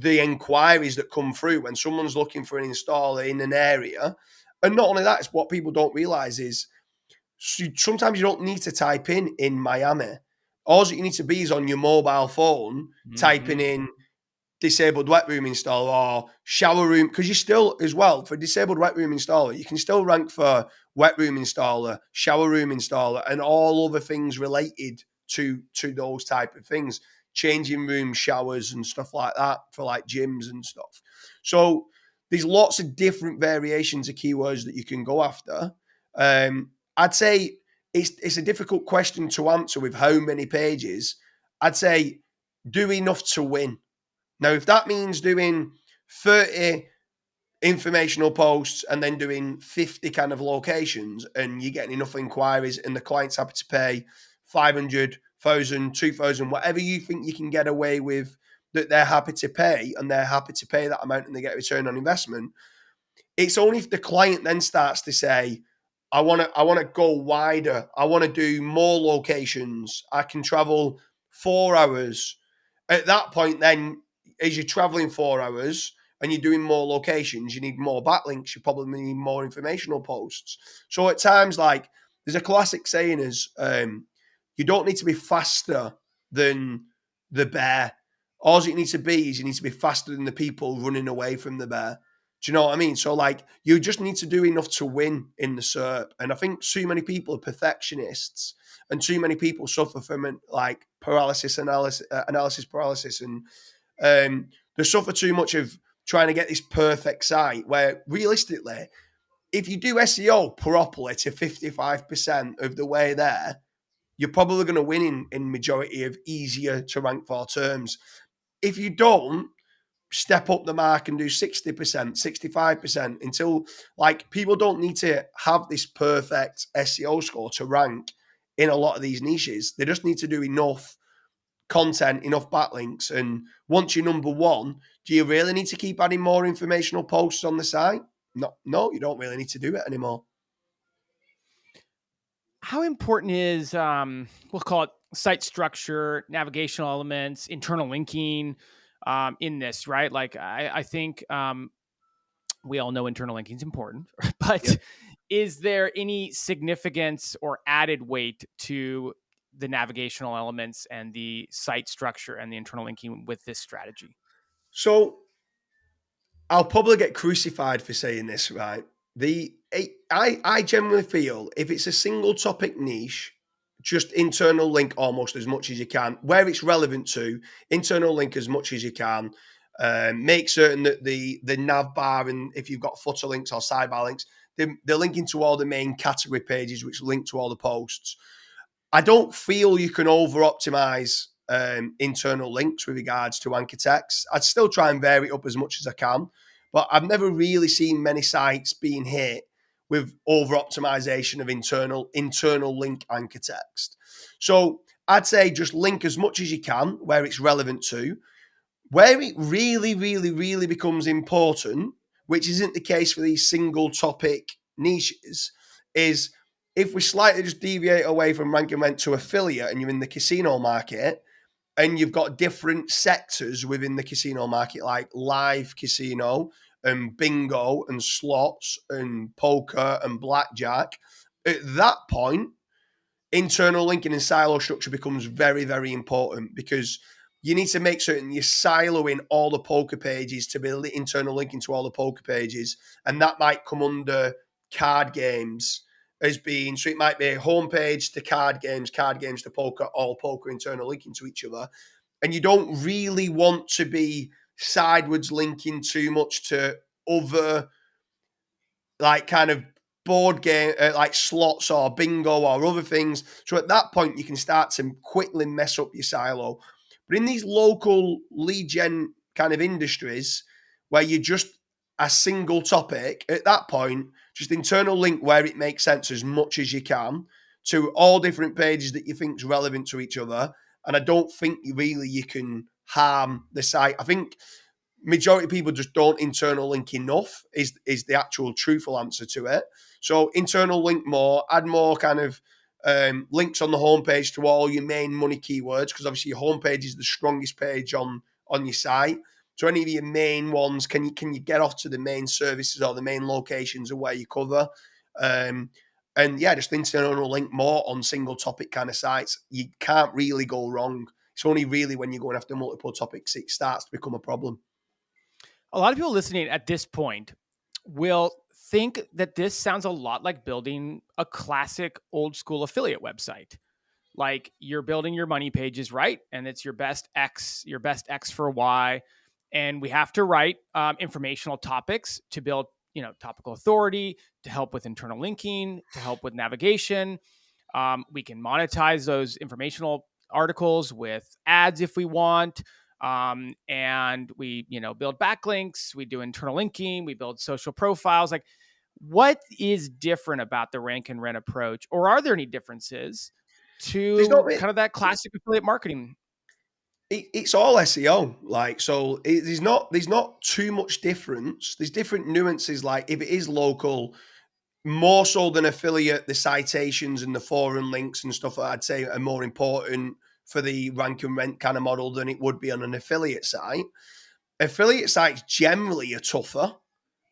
S2: inquiries that come through when someone's looking for an installer in an area. And not only that, it's what people don't realize is sometimes you don't need to type in Miami. All you need to be is on your mobile phone, typing in disabled wet room installer or shower room, because you still, as well, for disabled wet room installer, you can still rank for wet room installer, shower room installer, and all other things related to those type of things, changing room, showers and stuff like that for like gyms and stuff. So there's lots of different variations of keywords that you can go after. I'd say it's a difficult question to answer with how many pages. I'd say do enough to win. Now, if that means doing 30 informational posts and then doing 50 kind of locations and you're getting enough inquiries and the client's happy to pay 500, 1,000, 2,000, whatever you think you can get away with, that they're happy to pay, and they're happy to pay that amount and they get a return on investment, it's only if the client then starts to say, I want to go wider. I want to do more locations. I can travel 4 hours. At that point, then, as you're traveling 4 hours and you're doing more locations, you need more backlinks. You probably need more informational posts. So at times, like, there's a classic saying is, you don't need to be faster than the bear. All you need to be is you need to be faster than the people running away from the bear. Do you know what I mean? So, like, you just need to do enough to win in the SERP. And I think too many people are perfectionists, and too many people suffer from like analysis paralysis, and they suffer too much of trying to get this perfect site, where realistically, if you do SEO properly to 55% of the way there, you're probably going to win in majority of easier to rank for terms. If you don't, step up the mark and do 60%, 65% until, like, people don't need to have this perfect SEO score to rank in a lot of these niches. They just need to do enough content, enough backlinks. And once you're number one, do you really need to keep adding more informational posts on the site? No, you don't really need to do it anymore.
S1: How important is, we'll call it site structure, navigational elements, internal linking in this, right? Like, I think we all know internal linking is important, but
S2: Yep.
S1: Is there any significance or added weight to the navigational elements and the site structure and the internal linking with this strategy?
S2: So I'll probably get crucified for saying this, right? I generally feel if it's a single topic niche, just internal link almost as much as you can. Where it's relevant to, internal link as much as you can. Make certain that the nav bar, and if you've got footer links or sidebar links, they're linking to all the main category pages, which link to all the posts. I don't feel you can over optimize internal links with regards to anchor text. I'd still try and vary it up as much as I can, but I've never really seen many sites being hit with over optimization of internal link anchor text. So I'd say just link as much as you can where it's relevant to. Where it really, really, really becomes important, which isn't the case for these single topic niches, is if we slightly just deviate away from ranking rent to affiliate and you're in the casino market and you've got different sectors within the casino market, like live casino and bingo and slots and poker and blackjack, at that point, internal linking and silo structure becomes very, very important, because you need to make certain you're siloing all the poker pages to be internal linking to all the poker pages. And that might come under card games as being, so it might be homepage to card games to poker, all poker internal linking to each other. And you don't really want to be sideways linking too much to other, like, kind of board game, like slots or bingo or other things. So at that point, you can start to quickly mess up your silo. But in these local lead gen kind of industries where you're just a single topic, at that point, just internal link where it makes sense as much as you can to all different pages that you think is relevant to each other. And I don't think really you can harm the site. I think majority of people just don't internal link enough is the actual truthful answer to it. So internal link more, add more kind of links on the homepage to all your main money keywords, because obviously your homepage is the strongest page on your site. So any of your main ones, can you get off to the main services or the main locations of where you cover? And yeah, just internal link more on single topic kind of sites. You can't really go wrong. It's only really when you're going after multiple topics, it starts to become a problem.
S1: A lot of people listening at this point will think that this sounds a lot like building a classic old school affiliate website. Like you're building your money pages, right? And it's your best X for Y. And we have to write informational topics to build, topical authority, to help with internal linking, to help with navigation. We can monetize those informational articles with ads if we want. And we, build backlinks, we do internal linking, we build social profiles. Like, what is different about the rank and rent approach? Or are there any differences
S2: There's not
S1: to kind of that classic affiliate marketing?
S2: It's all SEO, like, so there's not too much difference. There's different nuances, like if it is local, more so than affiliate, the citations and the forum links and stuff, I'd say are more important for the rank and rent kind of model than it would be on an affiliate site. Affiliate sites generally are tougher,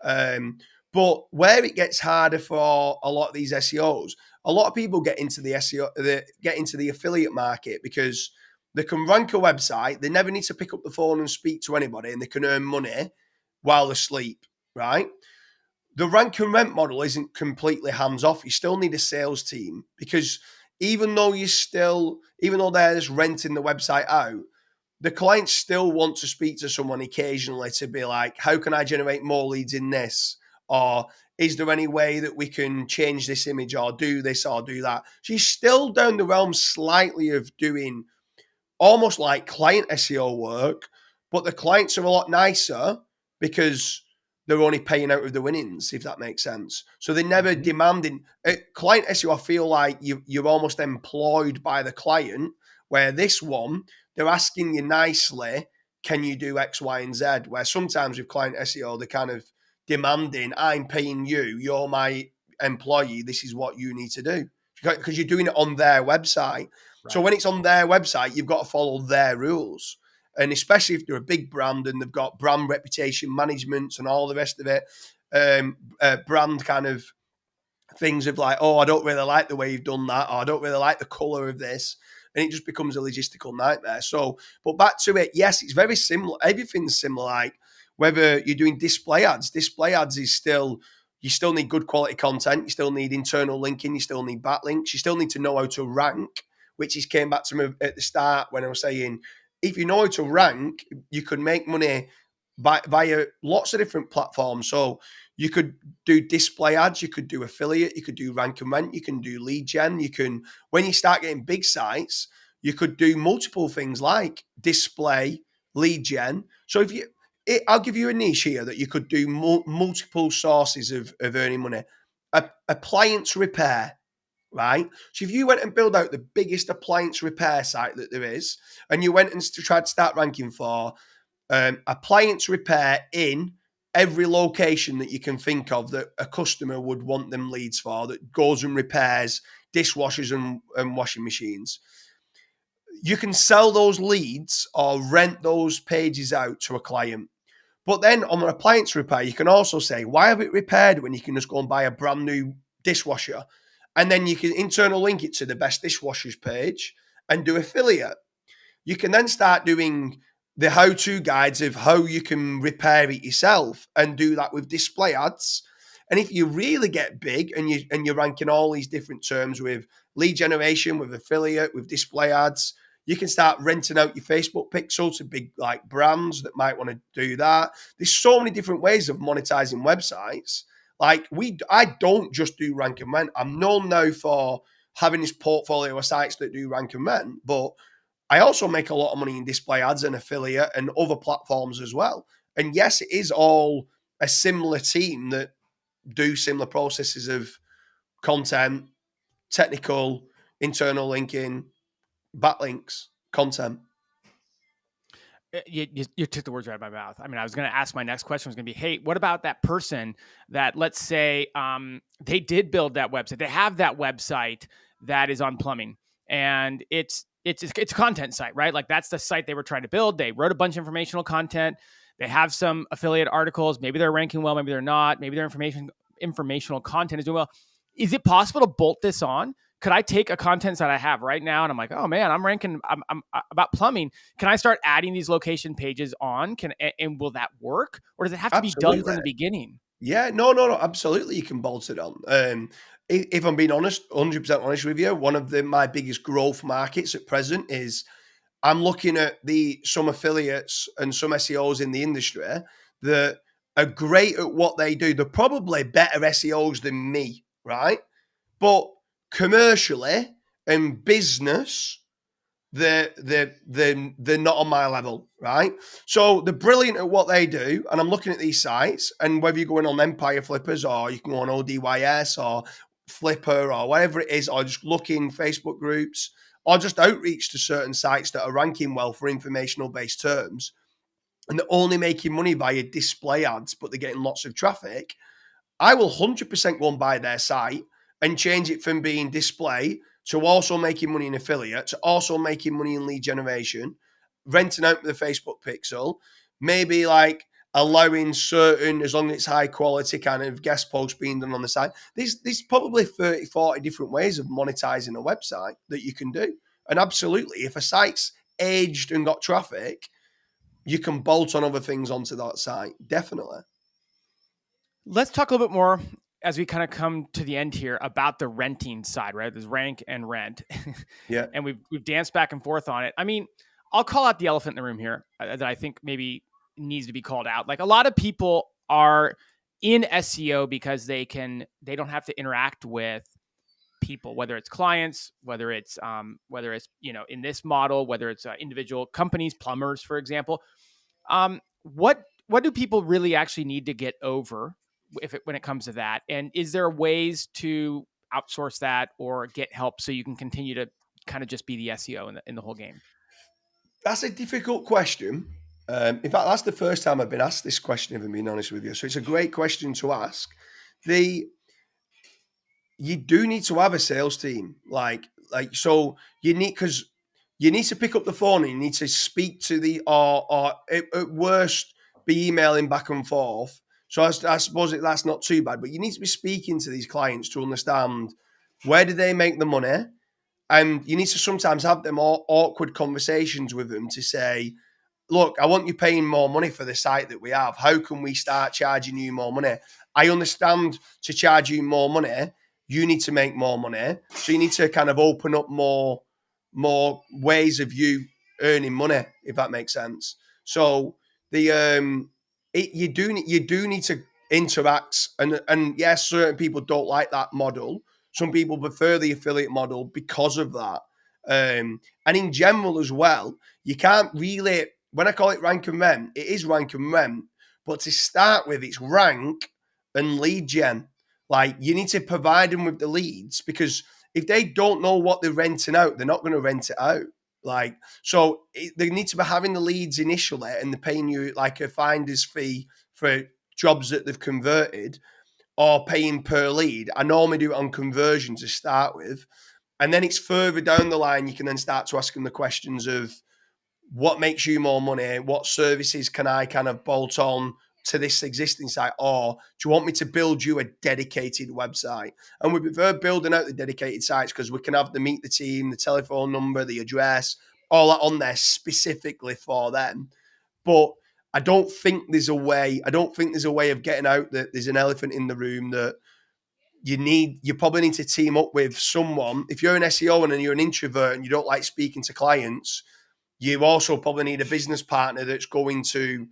S2: but where it gets harder for a lot of these SEOs, a lot of people get into the get into the affiliate market because they can rank a website, they never need to pick up the phone and speak to anybody, and they can earn money while they sleep, right? The rank and rent model isn't completely hands off. You still need a sales team because even though they're just renting the website out, the clients still want to speak to someone occasionally to be like, how can I generate more leads in this? Or is there any way that we can change this image or do this or do that? She's still down the realm slightly of doing almost like client SEO work, but the clients are a lot nicer because they're only paying out of the winnings, if that makes sense. So they're never demanding. Client SEO, I feel like you're almost employed by the client, where this one, they're asking you nicely, can you do X, Y, and Z? Where sometimes with client SEO, they're kind of demanding, I'm paying you, you're my employee, this is what you need to do. Because you're doing it on their website. Right. So when it's on their website, you've got to follow their rules. And especially if they're a big brand and they've got brand reputation management and all the rest of it, brand kind of things of like, oh, I don't really like the way you've done that, or I don't really like the color of this. And it just becomes a logistical nightmare. So, but back to it, yes, it's very similar. Everything's similar. Like whether you're doing display ads is still, you still need good quality content. You still need internal linking. You still need backlinks. You still need to know how to rank, which is came back to me at the start when I was saying, if you know how to rank, you could make money via lots of different platforms. So you could do display ads, you could do affiliate, you could do rank and rent, you can do lead gen. You can, when you start getting big sites, you could do multiple things like display, lead gen. So I'll give you a niche here that you could do multiple sources of earning money. Appliance repair. Right. So if you went and build out the biggest appliance repair site that there is, and you went and tried to start ranking for appliance repair in every location that you can think of that a customer would want them leads for, that goes and repairs dishwashers and washing machines, you can sell those leads or rent those pages out to a client. But then on an appliance repair, you can also say, why have it repaired when you can just go and buy a brand new dishwasher? And then you can internal link it to the best dishwashers page and do affiliate. You can then start doing the how-to guides of how you can repair it yourself and do that with display ads. And if you really get big and you're ranking all these different terms with lead generation, with affiliate, with display ads, you can start renting out your Facebook pixel to big like brands that might want to do that. There's so many different ways of monetizing websites. Like I don't just do rank and rent. I'm known now for having this portfolio of sites that do rank and rent, but I also make a lot of money in display ads and affiliate and other platforms as well. And yes, it is all a similar team that do similar processes of content, technical, internal linking, backlinks, content.
S1: You took the words right out of my mouth. I mean, I was going to ask, my next question was going to be, hey, what about that person that, let's say, they did build that website. They have that website that is on plumbing, and it's a content site, right? Like that's the site they were trying to build. They wrote a bunch of informational content. They have some affiliate articles. Maybe they're ranking well, maybe they're not. Maybe their informational content is doing well. is it possible to bolt this on? Could I take a content that I have right now and I'm like, oh man, I'm ranking I'm about plumbing. Can I start adding these location pages on? And will that work? Or does it have to be done from the beginning?
S2: Yeah, no, absolutely. You can bolt it on. If I'm being honest, 100% honest with you, one of my biggest growth markets at present is I'm looking at some affiliates and some SEOs in the industry that are great at what they do. They're probably better SEOs than me, right? But commercially and business, they're not on my level, right? So they're brilliant at what they do, and I'm looking at these sites, and whether you're going on Empire Flippers or you can go on ODYS or Flipper or whatever it is, or just look in Facebook groups or just outreach to certain sites that are ranking well for informational based terms, and they're only making money via display ads, but they're getting lots of traffic. I will 100% go and buy their site and change it from being display to also making money in affiliate, to also making money in lead generation, renting out the Facebook pixel, maybe like allowing certain, as long as it's high quality kind of guest posts being done on the site. There's probably 30, 40 different ways of monetizing a website that you can do. And absolutely, if a site's aged and got traffic, you can bolt on other things onto that site. Definitely.
S1: Let's talk a little bit more as we kind of come to the end here about the renting side, right? There's rank and rent.
S2: Yeah.
S1: And we've danced back and forth on it. I mean, I'll call out the elephant in the room here that I think maybe needs to be called out. Like, a lot of people are in SEO because they don't have to interact with people, whether it's clients, whether it's in this model, whether it's individual companies, plumbers, for example. What do people really actually need to get over when it comes to that? And is there ways to outsource that or get help so you can continue to kind of just be the SEO in the whole game?
S2: That's a difficult question. In fact, that's the first time I've been asked this question, if I'm being honest with you. So it's a great question to ask. You do need to have a sales team, so you need, because you need to pick up the phone and you need to speak to or at worst be emailing back and forth. So I suppose that's not too bad, but you need to be speaking to these clients to understand where do they make the money. And you need to sometimes have them awkward conversations with them to say, look, I want you paying more money for the site that we have. How can we start charging you more money? I understand to charge you more money, you need to make more money. So you need to kind of open up more ways of you earning money, if that makes sense. So you do need to interact, and yes, certain people don't like that model. Some people prefer the affiliate model because of that. And in general as well, you can't really, when I call it rank and rent, it is rank and rent. But to start with, it's rank and lead gen. Like, you need to provide them with the leads, because if they don't know what they're renting out, they're not going to rent it out. Like, so they need to be having the leads initially, and they're paying you like a finder's fee for jobs that they've converted, or paying per lead. I normally do it on conversion to start with. And then it's further down the line, you can then start to ask them the questions of what makes you more money? What services can I kind of bolt on to this existing site? Or do you want me to build you a dedicated website? And we prefer building out the dedicated sites because we can have the meet the team, the telephone number, the address, all that on there specifically for them. But I don't think there's a way of getting out that there's an elephant in the room that you probably need to team up with someone. If you're an SEO and you're an introvert and you don't like speaking to clients, you also probably need a business partner that's going to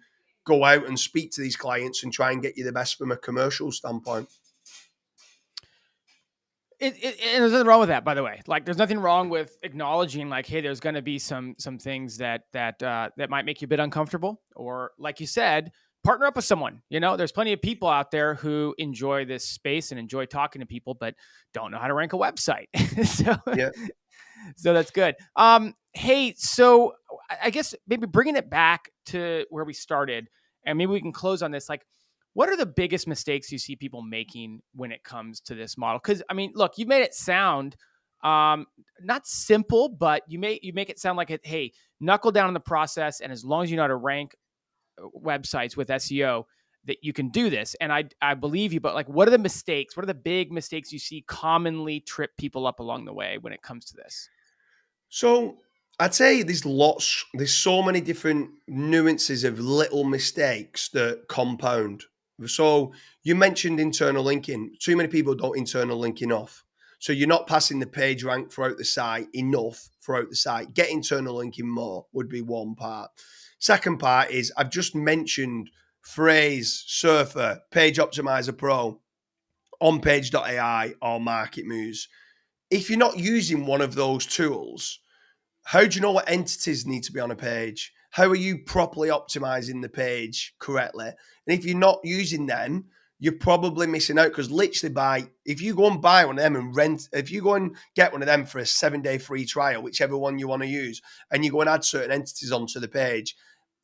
S2: go out and speak to these clients and try and get you the best from a commercial standpoint.
S1: And there's nothing wrong with that, by the way. Like, there's nothing wrong with acknowledging, like, hey, there's going to be some things that might make you a bit uncomfortable, or, like you said, partner up with someone. There's plenty of people out there who enjoy this space and enjoy talking to people, but don't know how to rank a website. So that's good. Hey, so I guess maybe bringing it back to where we started, and maybe we can close on this. Like, what are the biggest mistakes you see people making when it comes to this model? Because, I mean, look, you've made it sound not simple, but you make it sound like hey, knuckle down in the process, and as long as you know how to rank websites with SEO, that you can do this. And I believe you, but like, what are the mistakes? What are the big mistakes you see commonly trip people up along the way when it comes to this?
S2: So I'd say there's so many different nuances of little mistakes that compound. So you mentioned internal linking. Too many people don't internal link enough. So you're not passing the page rank throughout the site enough throughout the site. Get internal linking more would be one part. Second part is I've just mentioned Phrase, Surfer, Page Optimizer Pro, onpage.ai or Market Moves. If you're not using one of those tools, how do you know what entities need to be on a page? How are you properly optimizing the page correctly? And if you're not using them, you're probably missing out, because literally if you go and buy one of them and if you go and get one of them for a 7-day free trial, whichever one you want to use, and you go and add certain entities onto the page,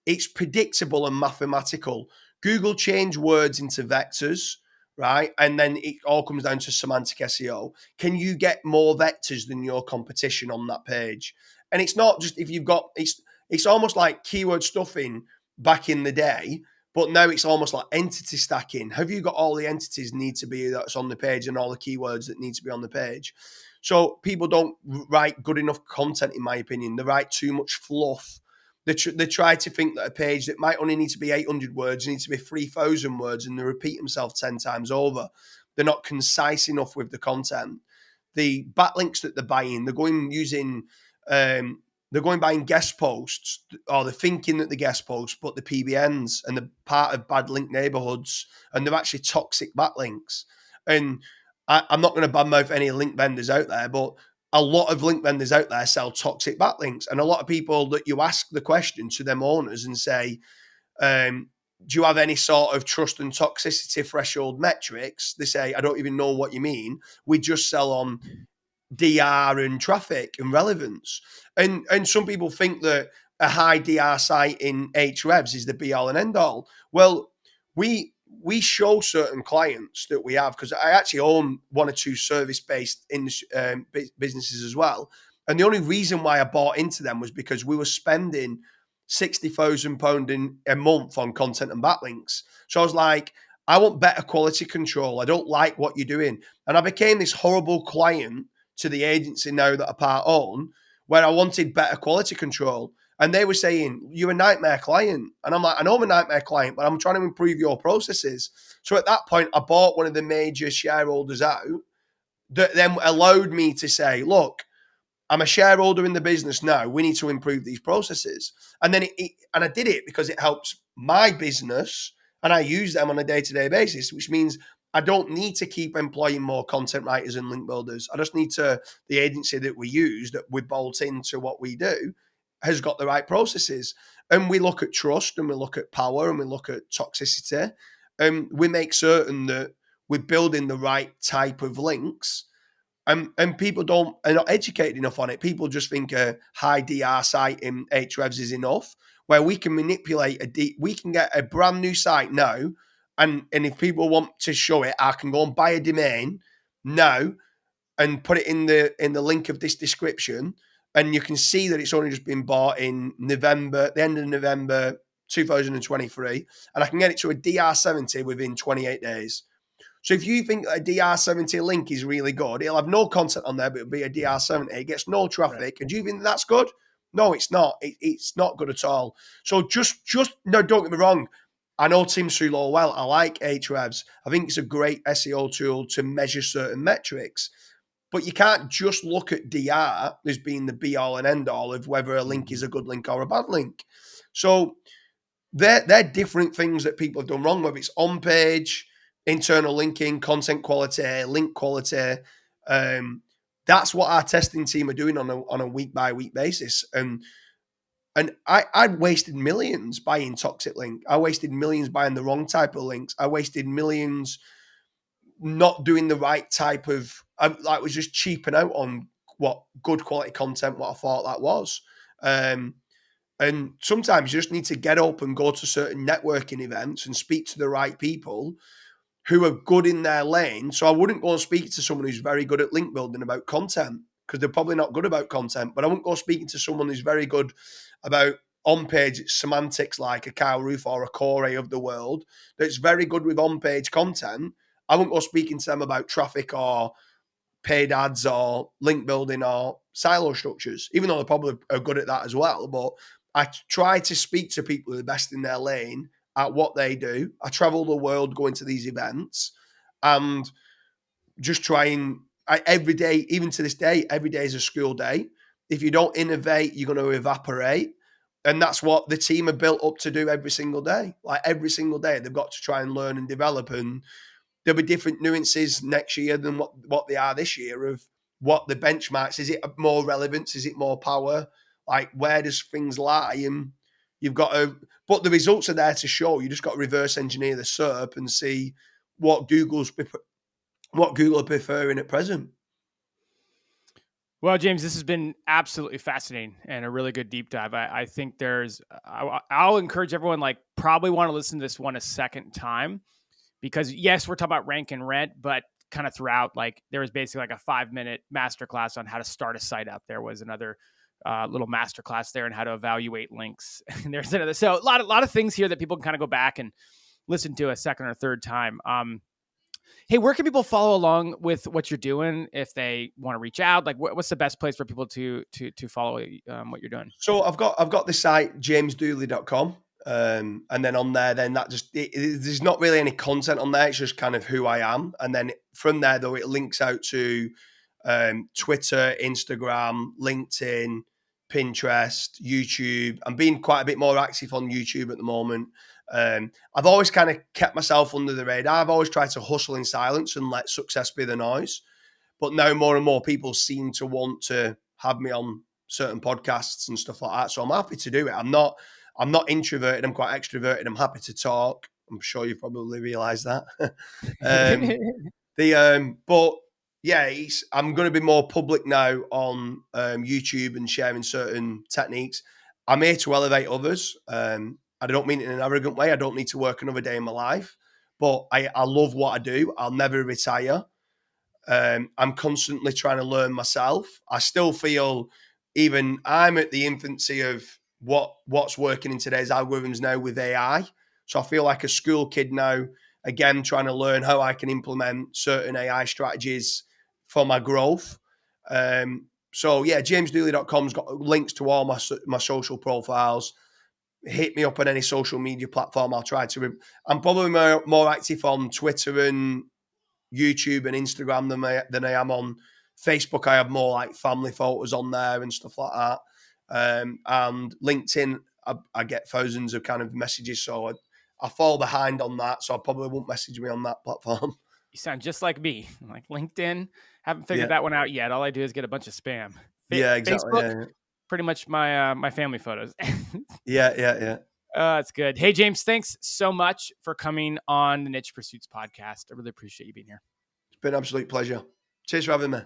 S2: it's predictable and mathematical. Google change words into vectors, right? And then it all comes down to semantic SEO. Can you get more vectors than your competition on that page? And it's not just if you've got, it's almost like keyword stuffing back in the day, but now it's almost like entity stacking. Have you got all the entities need to be that's on the page and all the keywords that need to be on the page? So people don't write good enough content, in my opinion. They write too much fluff. They try to think that a page that might only need to be 800 words needs to be 3,000 words, and they repeat themselves 10 times over. They're not concise enough with the content. The backlinks that they're buying, they're going buying guest posts, or they're thinking that the guest posts, but the PBNs, and they're part of bad link neighborhoods, and they're actually toxic backlinks. And I'm not going to badmouth any link vendors out there, but a lot of link vendors out there sell toxic backlinks. And a lot of people that you ask the question to them owners and say, do you have any sort of trust and toxicity threshold metrics? They say, I don't even know what you mean. We just sell on DR and traffic and relevance. And some people think that a high DR site in Ahrefs is the be all and end all. Well, we show certain clients that we have, because I actually own 1 or 2 service-based businesses as well. And the only reason why I bought into them was because we were spending £60,000 a month on content and backlinks. So I was like, I want better quality control. I don't like what you're doing. And I became this horrible client to the agency now that I part own, where I wanted better quality control. And they were saying, you're a nightmare client. And I'm like, I know I'm a nightmare client, but I'm trying to improve your processes. So at that point, I bought one of the major shareholders out that then allowed me to say, look, I'm a shareholder in the business now. We need to improve these processes. And then and I did it because it helps my business, and I use them on a day-to-day basis, which means I don't need to keep employing more content writers and link builders. I just need the agency that we use, that we bolt into what we do, has got the right processes. And we look at trust, and we look at power, and we look at toxicity. And we make certain that we're building the right type of links. And people are not educated enough on it. People just think a high DR site in Ahrefs is enough, where we can manipulate we can get a brand new site now. And if people want to show it, I can go and buy a domain now and put it in the link of this description. And you can see that it's only just been bought in November, the end of November 2023. And I can get it to a DR70 within 28 days. So if you think a DR70 link is really good, it'll have no content on there, but it'll be a DR70. It gets no traffic. Right. And do you think that's good? No, it's not. It's not good at all. So just no, don't get me wrong. I know Tim Sulo well. I like Ahrefs. I think it's a great SEO tool to measure certain metrics. But you can't just look at DR as being the be-all and end-all of whether a link is a good link or a bad link. So they're different things that people have done wrong, whether it's on-page, internal linking, content quality, link quality. That's what our testing team are doing on a week-by-week basis. And I'd wasted millions buying toxic link. I wasted millions buying the wrong type of links. I wasted millions not doing the right type of, was just cheaping out on what good quality content, what I thought that was. And sometimes you just need to get up and go to certain networking events and speak to the right people who are good in their lane. So I wouldn't go and speak to someone who's very good at link building about content, because they're probably not good about content. But I wouldn't go speaking to someone who's very good about on-page semantics like a Kyle Roof or a Corey of the world that's very good with on-page content, I won't go speaking to them about traffic or paid ads or link building or silo structures, even though they probably are good at that as well. But I try to speak to people who are the best in their lane at what they do. I travel the world going to these events and just trying every day, even to this day, every day is a school day. If you don't innovate, you're going to evaporate. And that's what the team are built up to do every single day. Like every single day, they've got to try and learn and develop. And there'll be different nuances next year than what they are this year of what the benchmarks. Is it more relevance? Is it more power? Like, where does things lie? And you've got to, but the results are there to show. You just got to reverse engineer the SERP and see what Google are preferring at present.
S1: Well, James, this has been absolutely fascinating and a really good deep dive. I think I'll encourage everyone, like, probably want to listen to this one a second time, because yes, we're talking about rank and rent, but kind of throughout, like, there was basically like a 5-minute masterclass on how to start a site up. There was another little masterclass there on how to evaluate links. And there's another, so a lot of things here that people can kind of go back and listen to a second or third time. Hey, where can people follow along with what you're doing if they want to reach out? Like, what's the best place for people to follow what you're doing?
S2: So I've got the site jamesdooley.com, and then on there, then that just there's not really any content on there. It's just kind of who I am, and then from there though it links out to Twitter, Instagram, LinkedIn, Pinterest, YouTube. I'm being quite a bit more active on YouTube at the moment. I've always kind of kept myself under the radar. I've always tried to hustle in silence and let success be the noise. But now more and more people seem to want to have me on certain podcasts and stuff like that. So I'm happy to do it. I'm not introverted. I'm quite extroverted. I'm happy to talk. I'm sure you probably realised that. But yeah, I'm going to be more public now on YouTube and sharing certain techniques. I'm here to elevate others. I don't mean it in an arrogant way. I don't need to work another day in my life, but I love what I do. I'll never retire. I'm constantly trying to learn myself. I still feel even I'm at the infancy of what's working in today's algorithms now with AI. So I feel like a school kid now, again, trying to learn how I can implement certain AI strategies for my growth. So yeah, jamesdooley.com's got links to all my social profiles. Hit me up on any social media platform. I'll try to. I'm probably more active on Twitter and YouTube and Instagram than I am on Facebook. I have more like family photos on there and stuff like that. And LinkedIn, I get thousands of kind of messages, so I fall behind on that. So I probably won't message me on that platform.
S1: You sound just like me. Like LinkedIn, haven't figured that one out yet. All I do is get a bunch of spam.
S2: Yeah, exactly.
S1: Facebook, pretty much my family photos.
S2: Yeah.
S1: That's good. Hey, James, thanks so much for coming on the Niche Pursuits podcast. I really appreciate you being here.
S2: It's been an absolute pleasure. Cheers for having me.